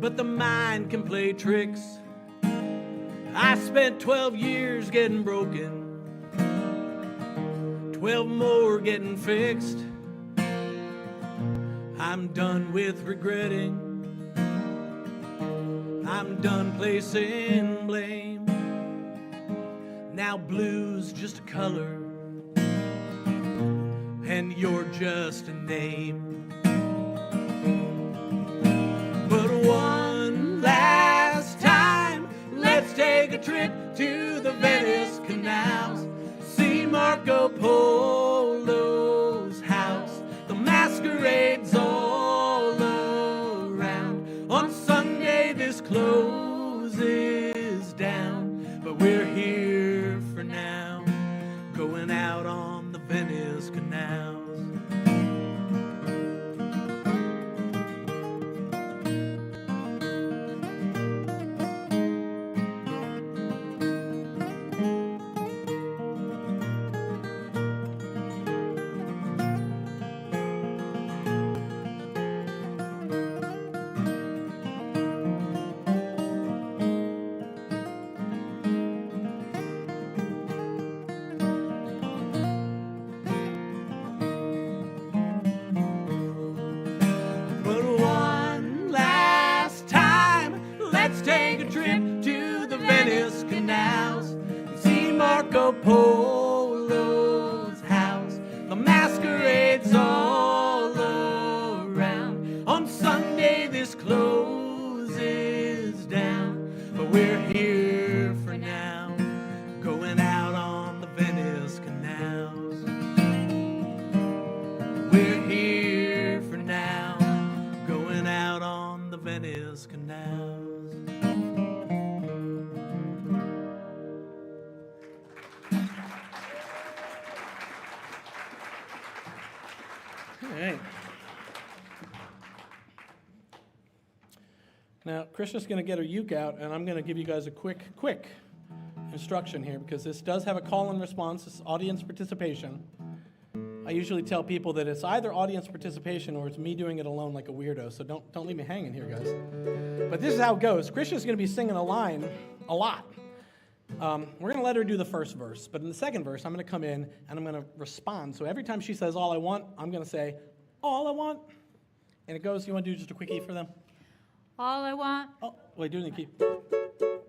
but the mind can play tricks. I spent 12 years getting broken, 12 more getting fixed. I'm done with regretting. I'm done placing blame. Now blue's just a color, and you're just a name. But one last time, let's take a trip to the Venice canals. See Marco Polo's house. The masquerades all around. On Sunday this closes down, but we're here for now, going out on the Venice canals. Marco Polo's house. The masquerades all around. On Sunday this closes down, but we're here for now, going out on the Venice canals. We're here for now, going out on the Venice canals. All right. Now, Krishna's going to get her uke out, and I'm going to give you guys a quick instruction here, because this does have a call and response. This is audience participation. I usually tell people that it's either audience participation or it's me doing it alone like a weirdo, so don't leave me hanging here, guys. But this is how it goes. Krishna's going to be singing a line a lot. We're going to let her do the first verse, but in the second verse, I'm going to come in and I'm going to respond. So every time she says all I want, I'm going to say, all I want. And it goes, you want to do just a quickie for them? All I want. Oh, wait, do the key.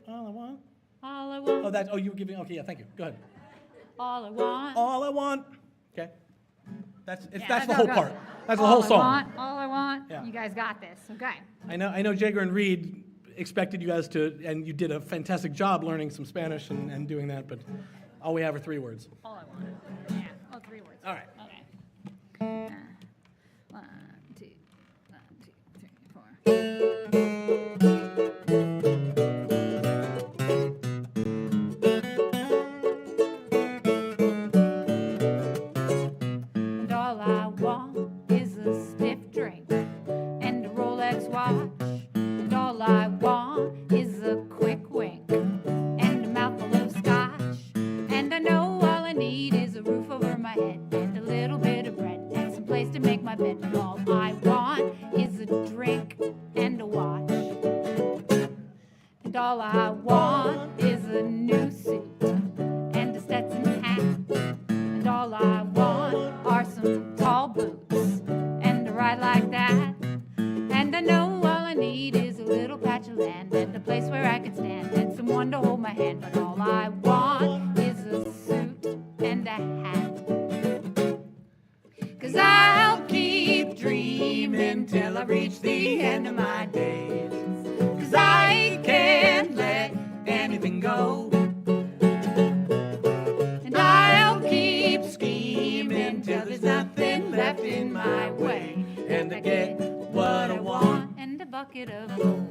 All I want. All I want. Oh, you were giving, okay, yeah, thank you. Go ahead. All I want. All I want. Okay. That's the go, whole go. part. That's the whole song. All I want. Yeah. You guys got this. Okay. I know Jaeger and Reid expected you guys to, and you did a fantastic job learning some Spanish and doing that, but all we have are 3 words. All I want. Yeah. Oh, 3 words. All right. Okay. 1, 2, 3, 4. And all I want is a stiff drink and a Rolex watch. And all I want is a quick wink and a mouthful of scotch. And I know all I need is a roof over my head and a little bit of bread and some place to make my bed. But all I want is a drink and a watch. And all I want is a new suit and a Stetson hat. And all I want are some tall boots and a ride like that. And I know all I need is a little patch of land and a place where I can stand and someone to hold my hand. But all I want is a suit and a hat. 'Cause I'll keep dreaming till I reach the end of my days. 'Cause I can't let anything go. And I'll keep scheming till there's nothing left in my way. And I get what I want and a bucket of gold.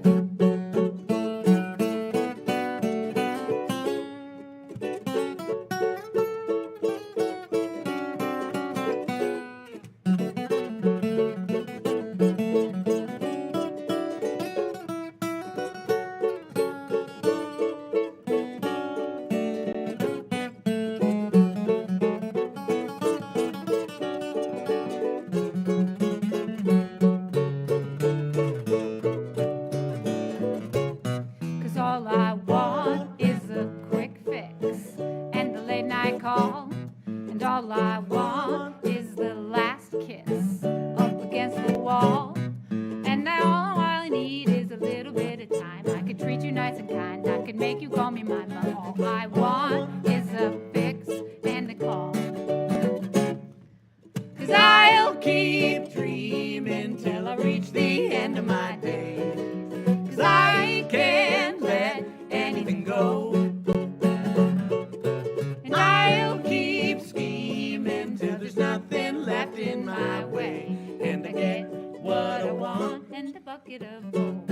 All I want is a quick fix and a late night call. And all I want is the last kiss up against the wall. And now all I need is a little bit of time. I could treat you nice and kind. I could make you call me mine. But all I want is a fix and a call. 'Cause I'll keep dreaming till I reach the end of my days. 'Cause I can't let anything go. And I'll keep scheming till there's nothing left in my way. And I get what I want and a bucket of gold.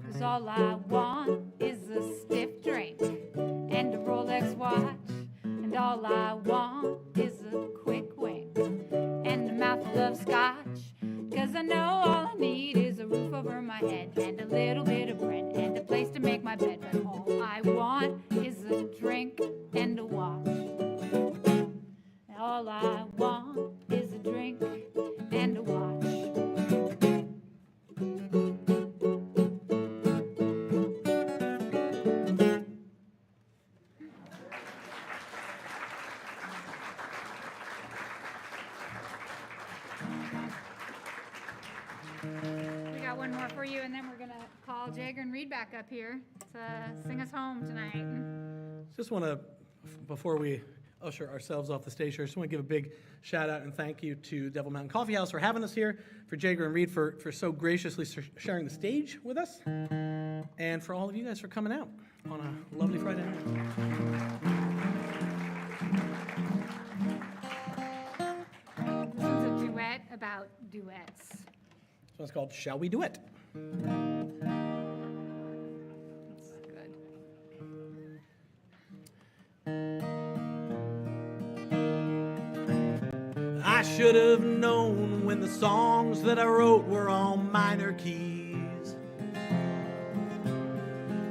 'Cause all I want is a stiff drink and a Rolex watch. And all I want is a quick wink and a mouthful of scotch. 'Cause I know all I need is a roof over my head and a little bit of bread and a place to make my bed. But all I want is a drink and a watch. All I want is a drink and a watch. We got one more for you, and then we're going to call Jaeger and Reid back up here to sing us home tonight. Just want to, before we usher ourselves off the stage here, I just want to give a big shout out and thank you to Devil Mountain Coffee House for having us here, for Jaeger and Reid for so graciously sharing the stage with us, and for all of you guys for coming out on a lovely Friday night. This one's a duet about duets. This one's called Shall We Duet? That's good. I should have known when the songs that I wrote were all minor keys.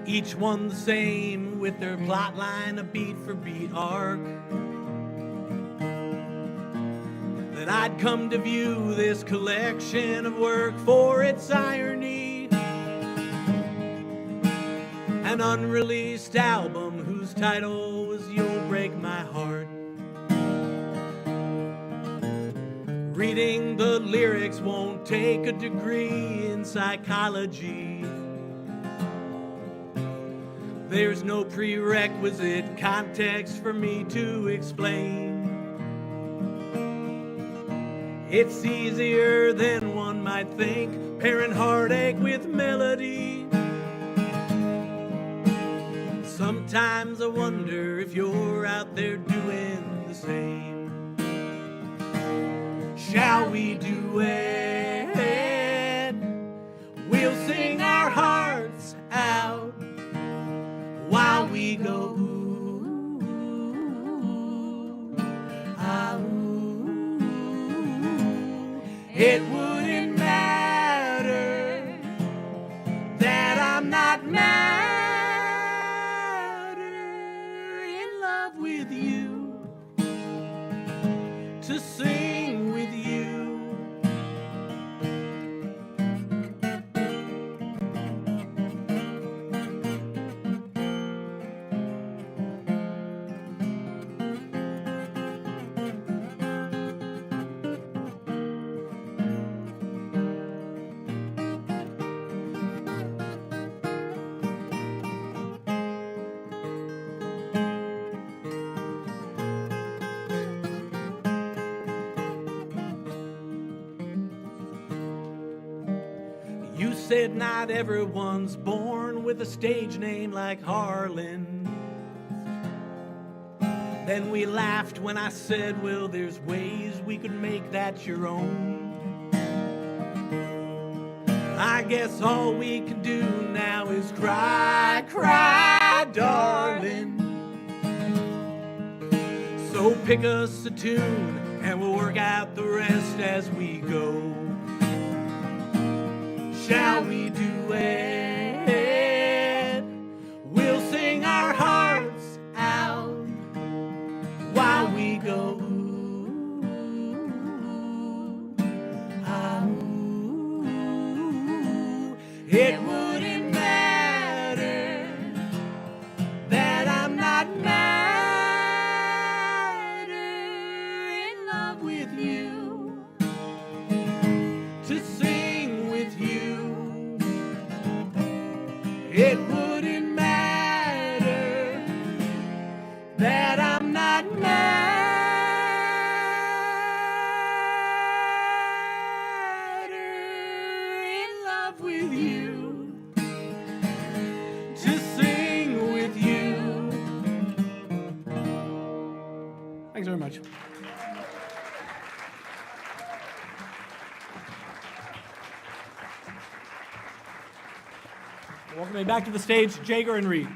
Each one the same with their plot line, a beat for beat arc. That I'd come to view this collection of work for its irony. An unreleased album whose title was You'll Break My Heart. Reading the lyrics won't take a degree in psychology. There's no prerequisite context for me to explain. It's easier than one might think, pairing heartache with melody. Sometimes I wonder if you're out there doing the same. Shall we do it? We'll sing our hearts out while we go ooh, ah, ooh. It wouldn't matter that I'm not in love with you, to sing with you. You said not everyone's born with a stage name like Harlin. Then we laughed when I said, well, there's ways we could make that your own. I guess all we can do now is cry, cry, darling. So pick us a tune and we'll work out the rest as we go. Shall we do it? We'll sing our hearts out while we go ooh, ah, ooh. It wouldn't matter that I'm not in love with you, to sing with you. It wouldn't matter that I'm not in love with you, to sing with you. Thanks very much. Welcome back to the stage, Jaeger and Reid.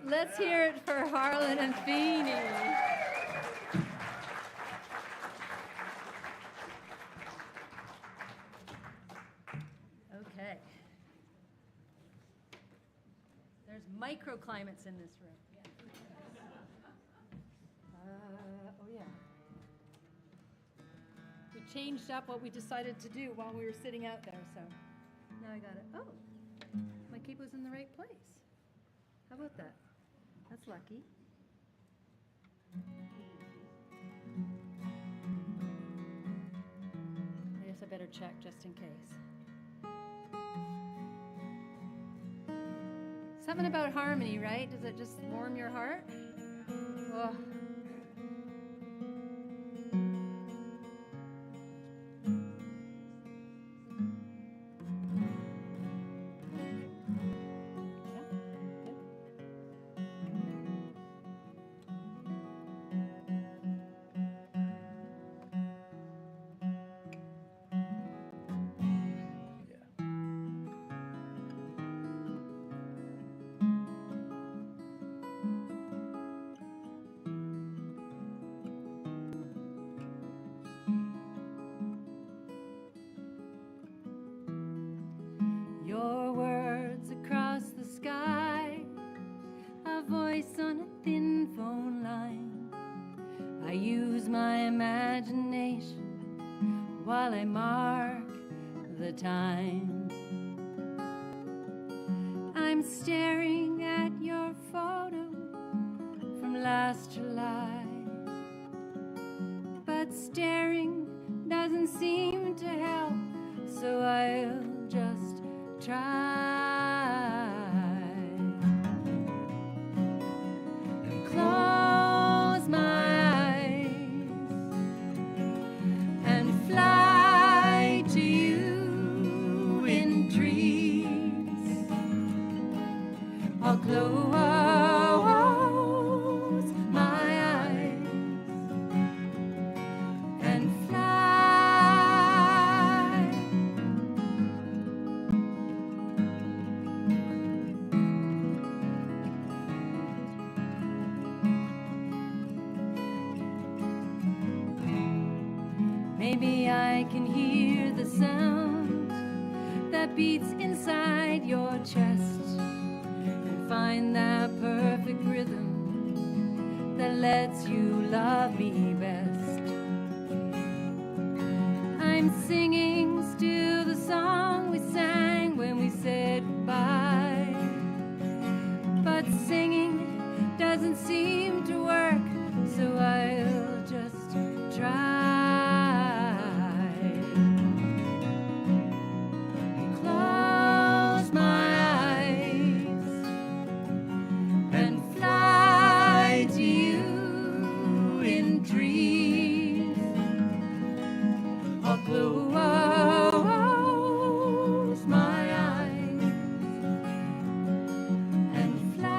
Let's hear it for Harlin and Feeney. Okay. There's microclimates in this room. Oh yeah. We changed up what we decided to do while we were sitting out there, so now I got it. Oh, my keyboard's in the right place. How about that? That's lucky. I guess I better check just in case. Something about harmony, right? Does it just warm your heart? Oh. Your words across the sky, a voice on a thin phone line. I use my imagination while I mark the time. I'm staring at your photo from last July, but staring doesn't seem and close my eyes and fly to you in dreams. I'll close my eyes and fly. Maybe I can hear the sound that beats inside your chest and find that perfect rhythm that lets you love me best. I'm singing still the song we sang when we said goodbye, but singing doesn't seem to work, so I'll just try. Close my eyes and fly to you in dreams. I'll close my eyes and fly.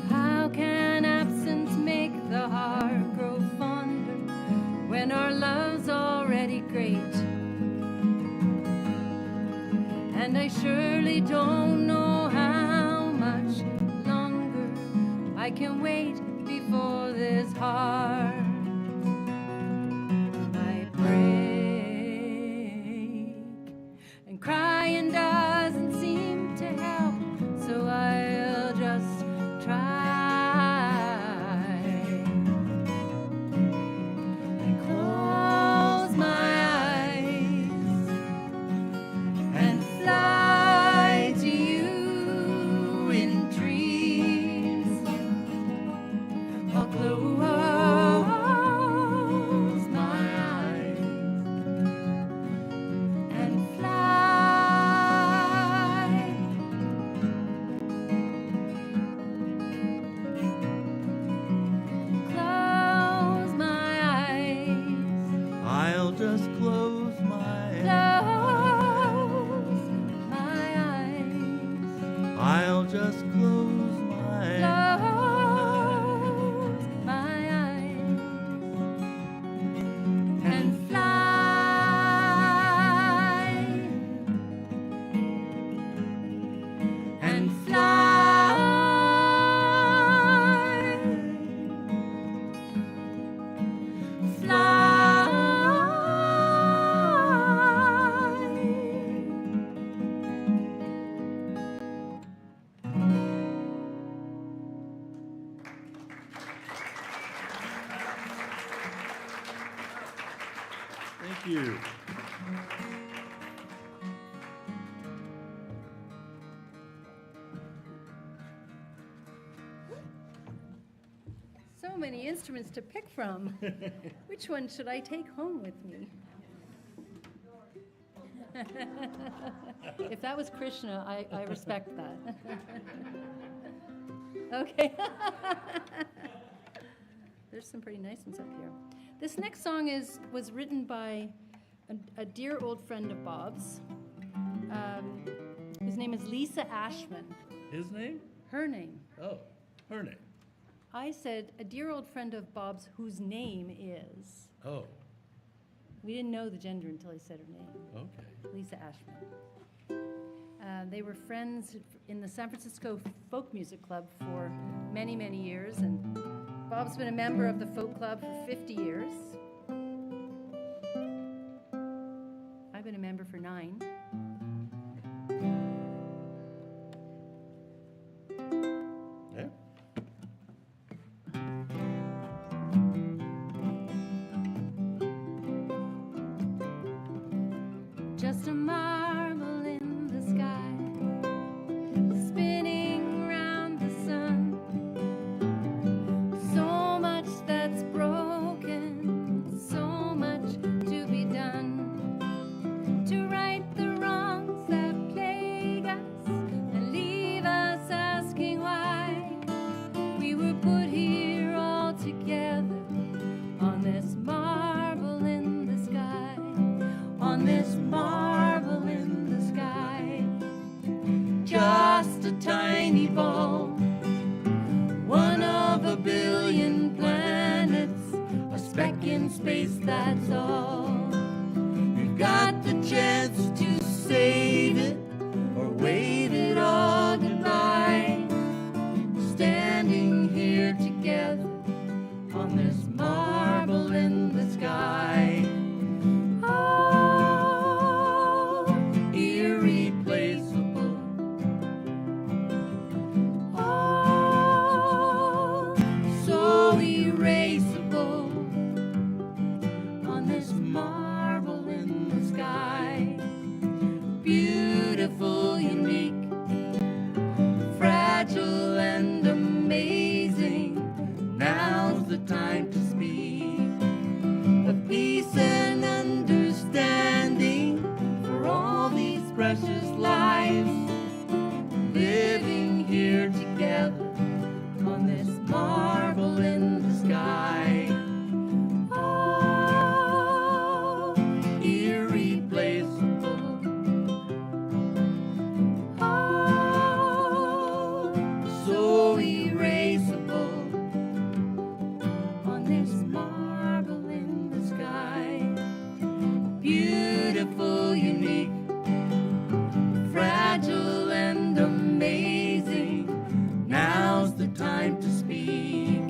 How can absence make the heart grow fonder when our love's already great? And I surely don't know how much longer I can wait before this heart might break. And crying doesn't seem to help, so I'll just try and close my eyes and fly to you in dreams. I'll close my eyes and fly. Close my eyes. I'll just close my eyes. Close my eyes. I'll just close my eyes. Close my eyes and fly and fly. Thank you. So many instruments to pick from. Which one should I take home with me? If that was Krishna, I respect that. Okay. There's some pretty nice ones up here. This next song was written by a dear old friend of Bob's, whose name is Lisa Ashman. His name? Her name. Oh, her name. I said, a dear old friend of Bob's whose name is. Oh, We didn't know the gender until he said her name, okay. Lisa Ashman. They were friends in the San Francisco Folk Music Club for many, many years, and Bob's been a member of the folk club for 50 years. I've been a member for 9. Yeah. Just a marble in the sky, spinning tiny ball, one of a billion planets, a speck in space, that's all. We've got the chance to save it or wave it all goodbye, standing here together on this marble in the sky. Oh, irreplaceable. Oh, so erasable on this marble in the sky. Beautiful, unique, fragile and amazing. Now's the time to speak of peace and understanding for all these precious lives living here together on this marble in the sky. Oh, irreplaceable. Oh, so erasable on this marble in the sky. Beautiful, unique, fragile and amazing. Now's the time to speak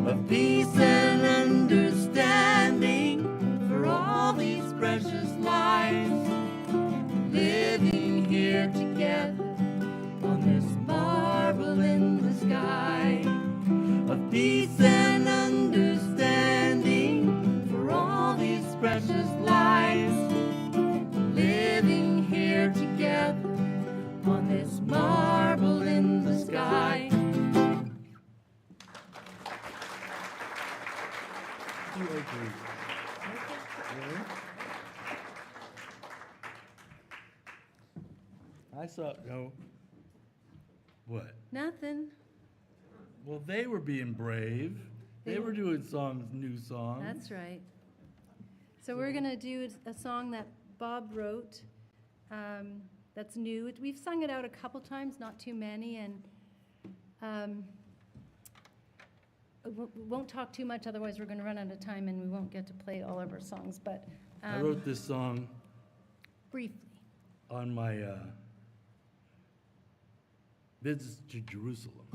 of peace and understanding for all these precious lives living here together on this marble in the sky. Of peace and understanding for all these precious lives living here together on this marble in the sky. I saw, no. What? Nothing. Well, they were being brave. They were doing songs, new songs. That's right. So we're going to do a song that Bob wrote that's new. We've sung it out a couple times, not too many, and we won't talk too much, otherwise we're going to run out of time and we won't get to play all of our songs. But I wrote this song briefly. on my visits to Jerusalem.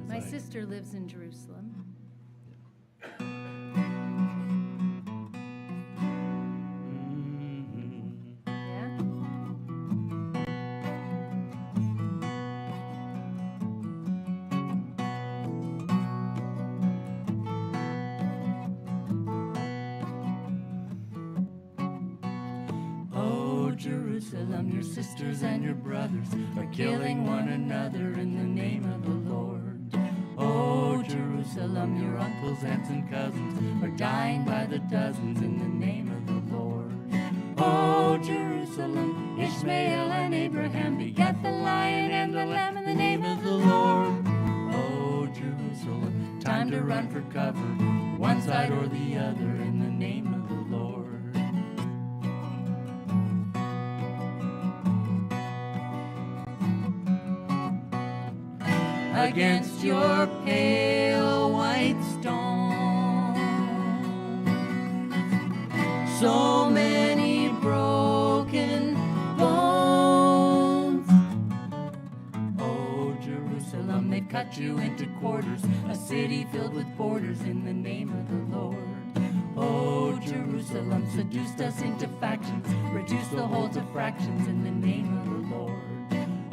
My sister lives in Jerusalem. Yeah? Oh, Jerusalem, your sisters and your brothers are killing one another in the name of the Lord. Oh, Jerusalem, your uncles, aunts, and cousins are dying by the dozens in the name of the Lord. Oh, Jerusalem, Ishmael and Abraham begat the lion and the lamb in the name of the Lord. Oh, Jerusalem, time to run for cover, one side or the other in the name of the Lord. Against your pale white stone, so many broken bones. Oh, Jerusalem, they've cut you into quarters, a city filled with borders in the name of the Lord. Oh, Jerusalem, seduced us into factions, reduced the whole to fractions in the name of the Lord.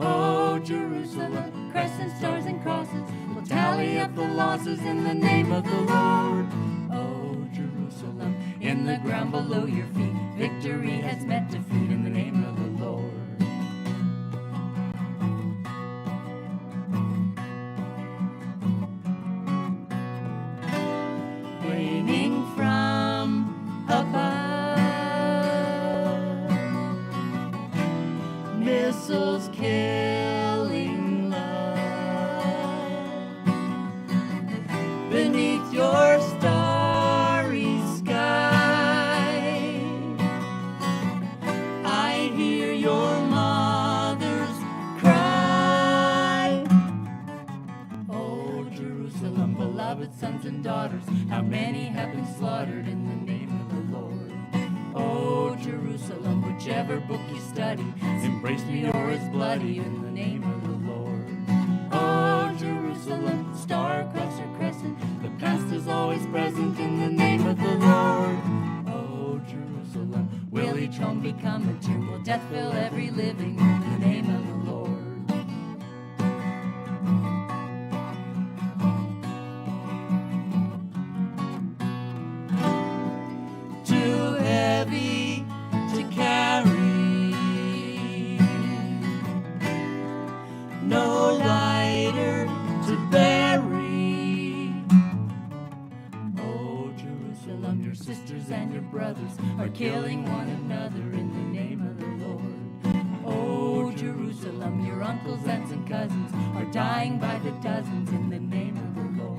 Oh, Jerusalem, crescent stars and crosses will tally up the losses in the name of the Lord. Oh, Jerusalem, in the ground below your feet, victory has met defeat in the name of the Lord. Raining from above, missiles killing love beneath your starry sky. I hear your mother its sons and daughters. How many have been slaughtered in the name of the Lord. Oh, Jerusalem, whichever book you study, embrace me or it's bloody in the name of the Lord. Oh, Jerusalem, star, cross, or crescent, the past is always present in the name of the Lord. Oh, Jerusalem, will each home become a tomb? Will death fill every living in the name of the Lord? Too heavy to carry, no lighter to bury. Oh, Jerusalem, your sisters and your brothers are killing one another in the name of the Lord. Oh, Jerusalem, your uncles, aunts, and cousins are dying by the dozens in the name of the Lord.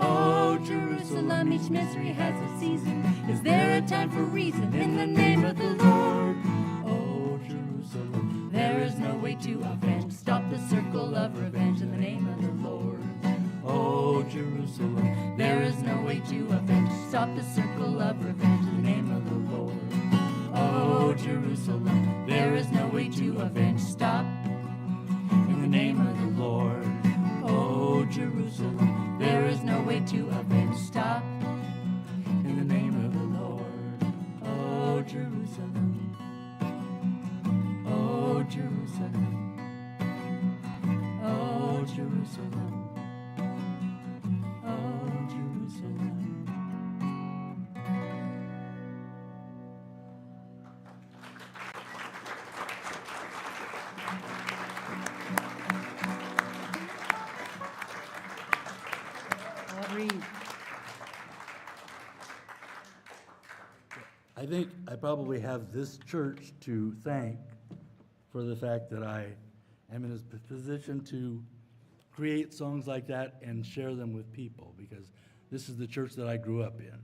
Oh, Jerusalem, each misery has a season. Is there a time for reason in the name of the Lord? Oh, Jerusalem, there is no way to avenge. Stop the circle of revenge in the name of the Lord. Oh, Jerusalem, there is no way to avenge. Stop the circle of revenge in the name of the Lord. Oh, Jerusalem, there is no way to avenge. Stop in the name of the Lord. Oh, Jerusalem, there is no way to avenge. Stop in the name of the Lord. Oh, Jerusalem. Oh, Jerusalem. Oh, Jerusalem. Oh, Jerusalem. Reid. I think I probably have this church to thank for the fact that I am in a position to create songs like that and share them with people, because this is the church that I grew up in.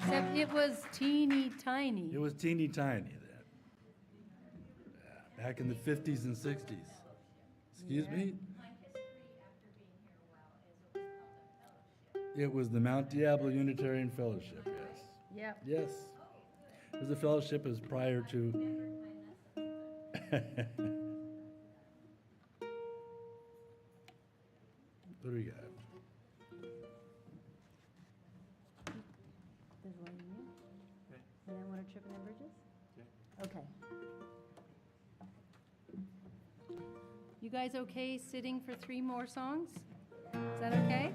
Except it was teeny tiny. It was teeny tiny then. Yeah, back in the 50s and 60s. Excuse me? It was the Mount Diablo Unitarian Fellowship, yes. Yep. Yes. It was a fellowship as prior to. What do we got? There's one in you. And then one of Tripping and Bridges? Okay. You guys okay sitting for 3 more songs? Is that okay?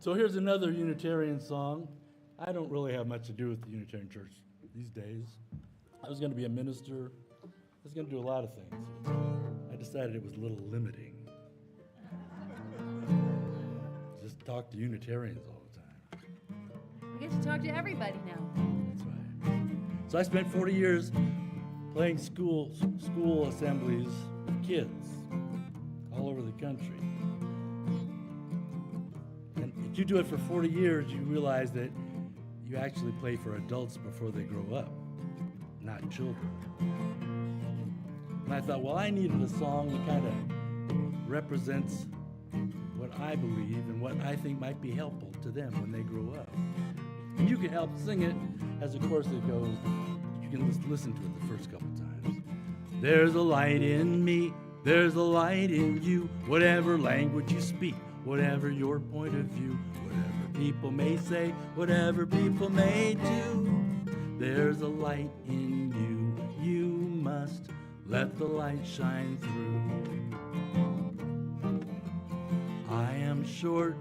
So here's another Unitarian song. I don't really have much to do with the Unitarian Church these days. I was going to be a minister. I was going to do a lot of things. I decided it was a little limiting. Just talk to Unitarians all the time. We get to talk to everybody now. That's right. So I spent 40 years playing school assemblies with kids all over the country. And if you do it for 40 years, you realize that you actually play for adults before they grow up, not children. And I thought, well, I needed a song that kind of represents what I believe and what I think might be helpful to them when they grow up. And you can help sing it as the chorus that goes. You can listen to it the first couple times. There's a light in me, there's a light in you, whatever language you speak, whatever your point of view, whatever people may say, whatever people may do, there's a light in you, you must let the light shine through. I am short,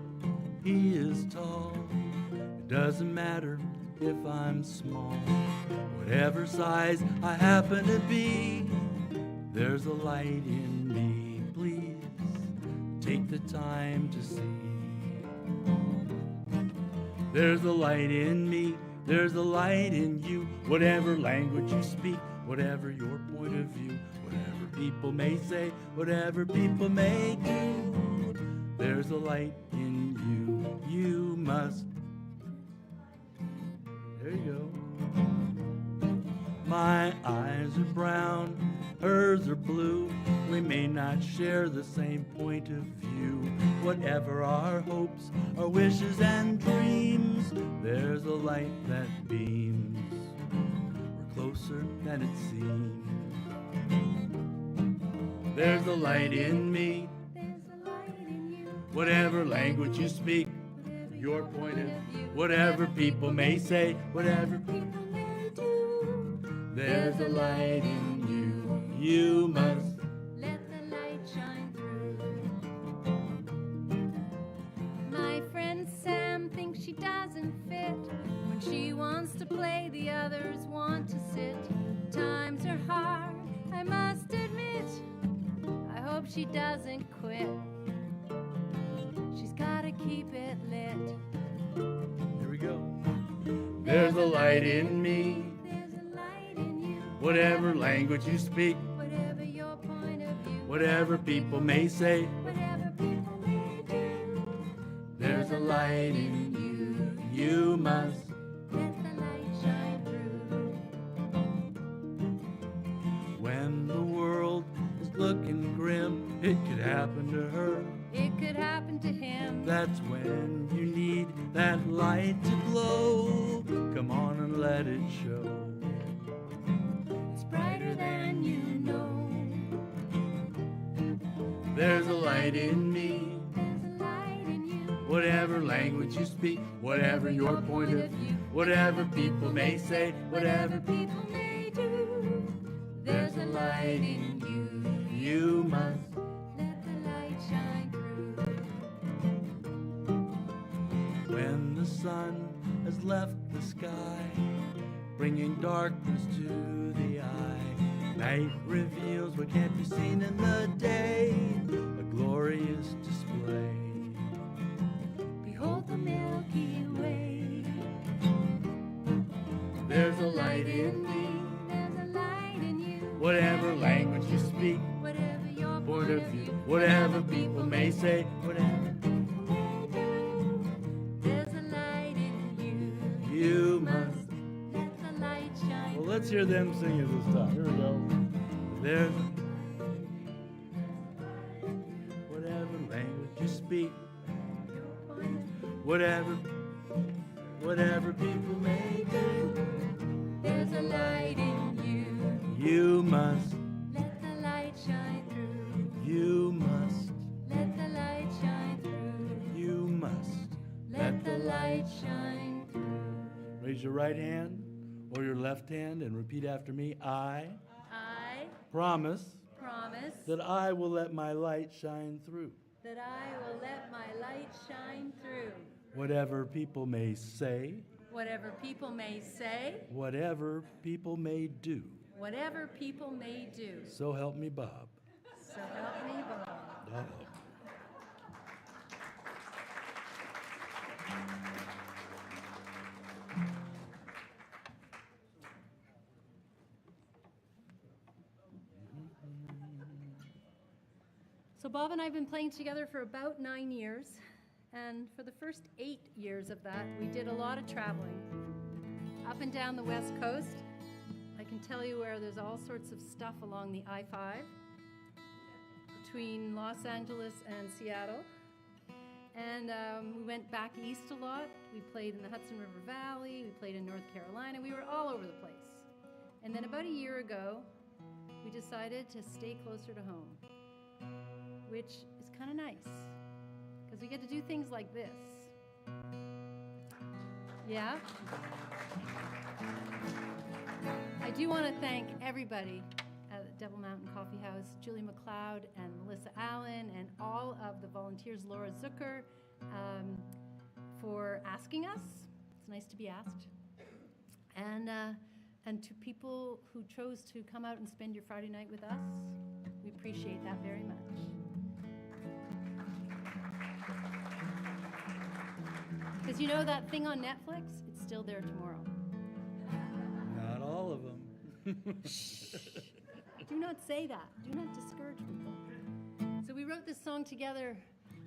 he is tall, it doesn't matter if I'm small, whatever size I happen to be, there's a light in me, please take the time to see. There's a light in me, there's a light in you, whatever language you speak, whatever your point of view, whatever people may say, whatever people may do, there's a light in you, you must. There you go. My eyes are brown, hers are blue. We may not share the same point of view. Whatever our hopes, our wishes and dreams, there's a light that beams. We're closer than it seems. There's a light in me. There's a light in you. Whatever language you speak, your point of view, whatever people may say, whatever People may do. there's a light in you. You must. Let the light shine through. My friend Sam thinks she doesn't fit. When she wants to play, the others want to sit. Times are hard, I must admit. I hope she doesn't quit. She's gotta keep it lit. Here we go. There's a light in me. There's a light in you. Whatever language you speak, Whatever your point of view. whatever people may say, Whatever people may do. there's a light in you. You must. Let the light shine through. When the world is looking grim, it could happen to her. It could happen to him. That's when you need that light to glow. Come on and let it show. It's brighter than you know. There's a light in me. There's a light in you. Whatever language you speak, whatever your point of view, whatever people may say, whatever people may do. There's a light in you. you must. Let the light shine through. When the sun has left the sky, bringing darkness to the eye, night reveals what can't be seen in the day, a glorious display. Behold the Milky Way. There's a light in me. There's a light in you. Whatever language you speak, Whatever your point of view, whatever people may say, whatever people may do. There's a light in you. you must. Let the light shine. Well, let's hear them sing it this time. Here we go. There's whatever language you speak, whatever people may do, There's a light in you. you must, Let the light shine through. you must, Let the light shine through. you must. Let the light shine through. Raise your right hand or your left hand and repeat after me. I I promise promise that I will let my light shine through. that I will let my light shine through. Whatever people may say, Whatever people may say, whatever people may do. whatever people may do. So help me, Bob. So help me, Bob. Oh. So Bob and I have been playing together for about 9 years, and for the first 8 years of that, we did a lot of traveling. Up and down the West Coast. I can tell you where there's all sorts of stuff along the I-5 between Los Angeles and Seattle. And we went back east a lot. We played in the Hudson River Valley. We played in North Carolina. We were all over the place. And then about a year ago, we decided to stay closer to home, which is kind of nice because we get to do things like this. Yeah? I do want to thank everybody at the Devil Mountain Coffee House, Julie McLeod and Melissa Allen, and all of the volunteers, Laura Zucker, for asking us. It's nice to be asked. And to people who chose to come out and spend your Friday night with us, we appreciate that very much. Because you know that thing on Netflix? It's still there tomorrow. Not all of them. Do not say that. Do not discourage people. So we wrote this song together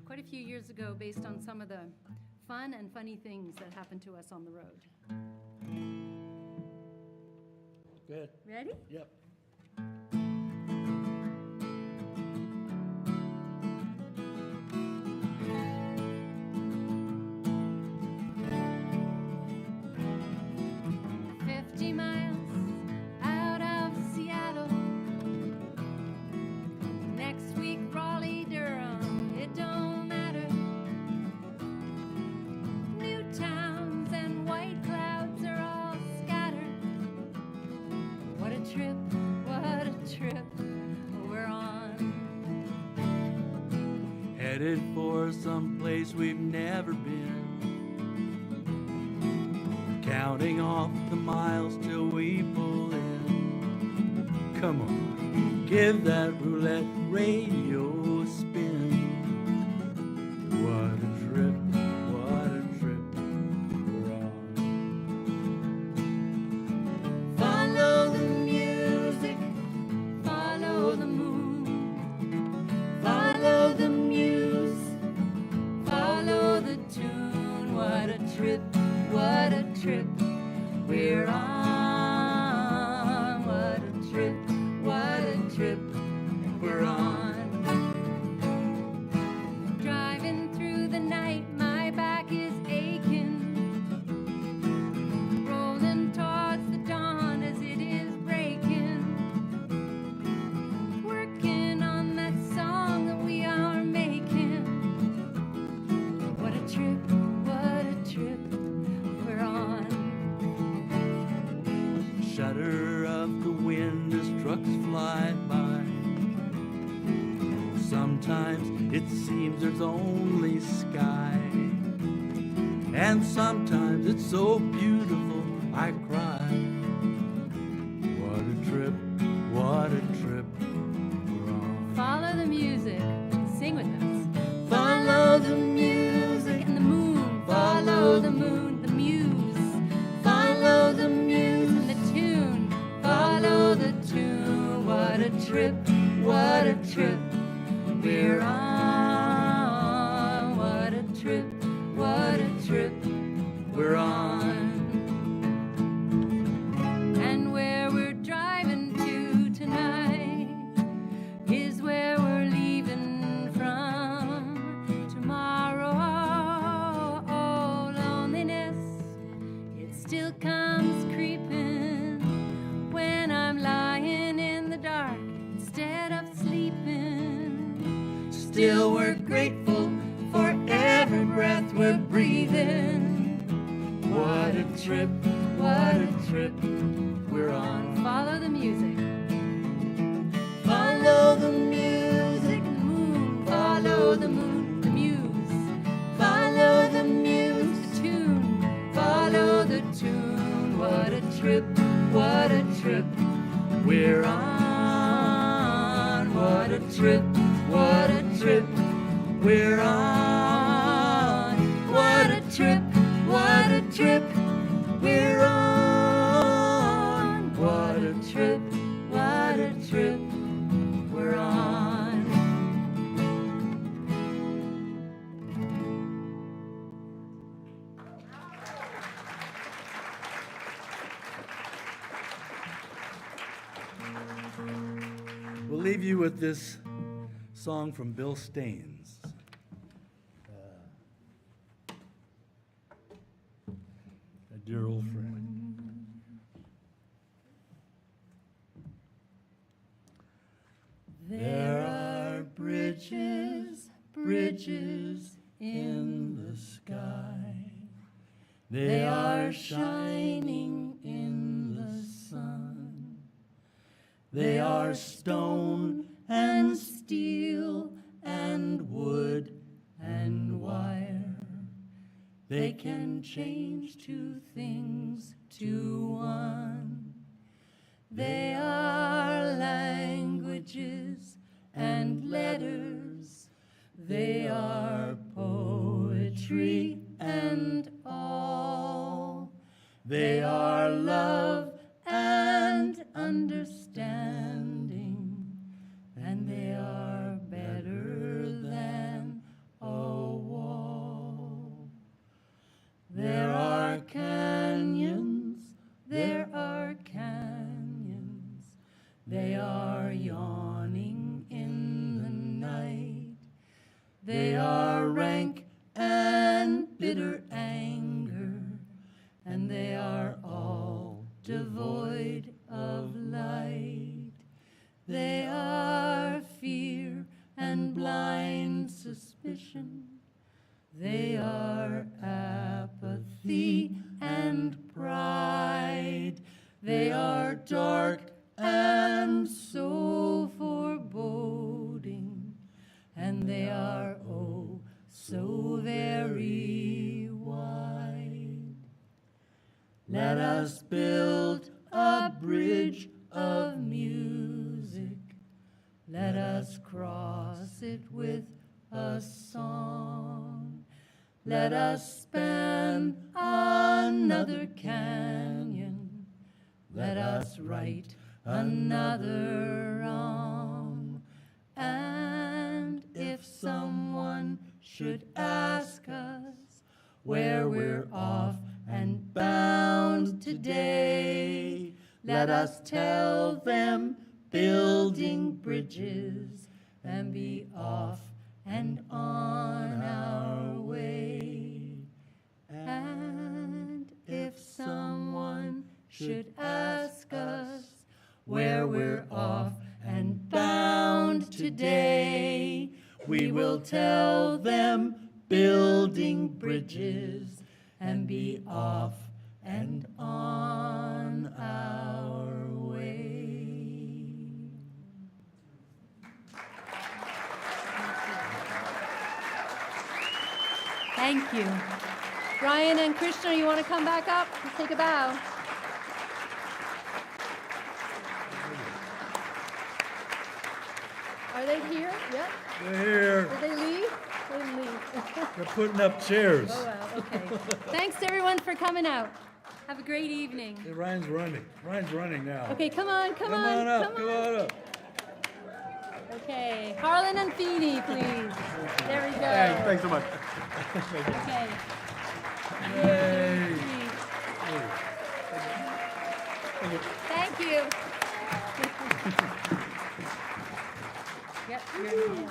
quite a few years ago based on some of the fun and funny things that happened to us on the road. Good. Ready? Yep. headed for some place we've never been. Counting off the miles till we pull in. Come on, give that roulette radio a spin. What a trip, what a trip we're on. Follow the music, follow the moon, follow the muse, follow the tune. What a trip we're on. What a trip we're on. Driving through the night, my back is aching, rolling towards the dawn as it is breaking, working on that song that we are making. What a trip we're on. Shudder of the wind as trucks fly by. Sometimes it seems there's only sky, and sometimes it's so beautiful I cry. What a trip we're on. Follow the music. Sing with us. Follow the music And the moon. Follow the moon, The muse. follow the muse, And the tune. follow the tune. What a trip we're on. What a trip we're on. And where we're driving to tonight is where we're leaving from tomorrow. Oh, loneliness, it still comes creeping when I'm lying in the dark instead of sleeping. Still we're grateful for every breath we're breathing. What a trip we're on. Follow the music. Follow the music, The moon. follow the moon, The muse. follow the muse, The tune. follow the tune. What a trip we're on. What a trip we're on. What a trip we're on. What a trip we're on. We'll leave you with this song from Bill Staines. A dear old friend. There are bridges in the sky. They are shining in the sun. They are stone and steel and wood and wire. They can change two things to one. They are languages and letters. They are poetry and all. They are love and understanding. And they are better than a wall. There are canyons, there are canyons. They are yawning in the night. They are rank and bitter anger, and they are all devoid of light. They are fear and blind suspicion. They are apathy and pride. They are dark and so foreboding, and they are so very wide. Let us build a bridge of music. Let us cross it with a song. Let us span another canyon. Let us write another wrong. And if someone should ask us where we're off and bound today, let us tell them building bridges and be off and on our way. And if someone should ask us where we're off and bound today, we will tell them building bridges and be off and on our way. Thank you. Brian and Krishna, you want to come back up? Let's take a bow. Are they here? Yep. They're here. Did they leave? They didn't leave. They're putting up chairs. Oh, well, okay. Thanks, everyone, for coming out. Have a great evening. Hey, Ryan's running. Ryan's running now. Okay, come on, come on. Come on up. come Come on up. Okay, Harlin and Feeney, please. There we go. Thanks so much. Okay. Yay. Thank you. Yep, you're in.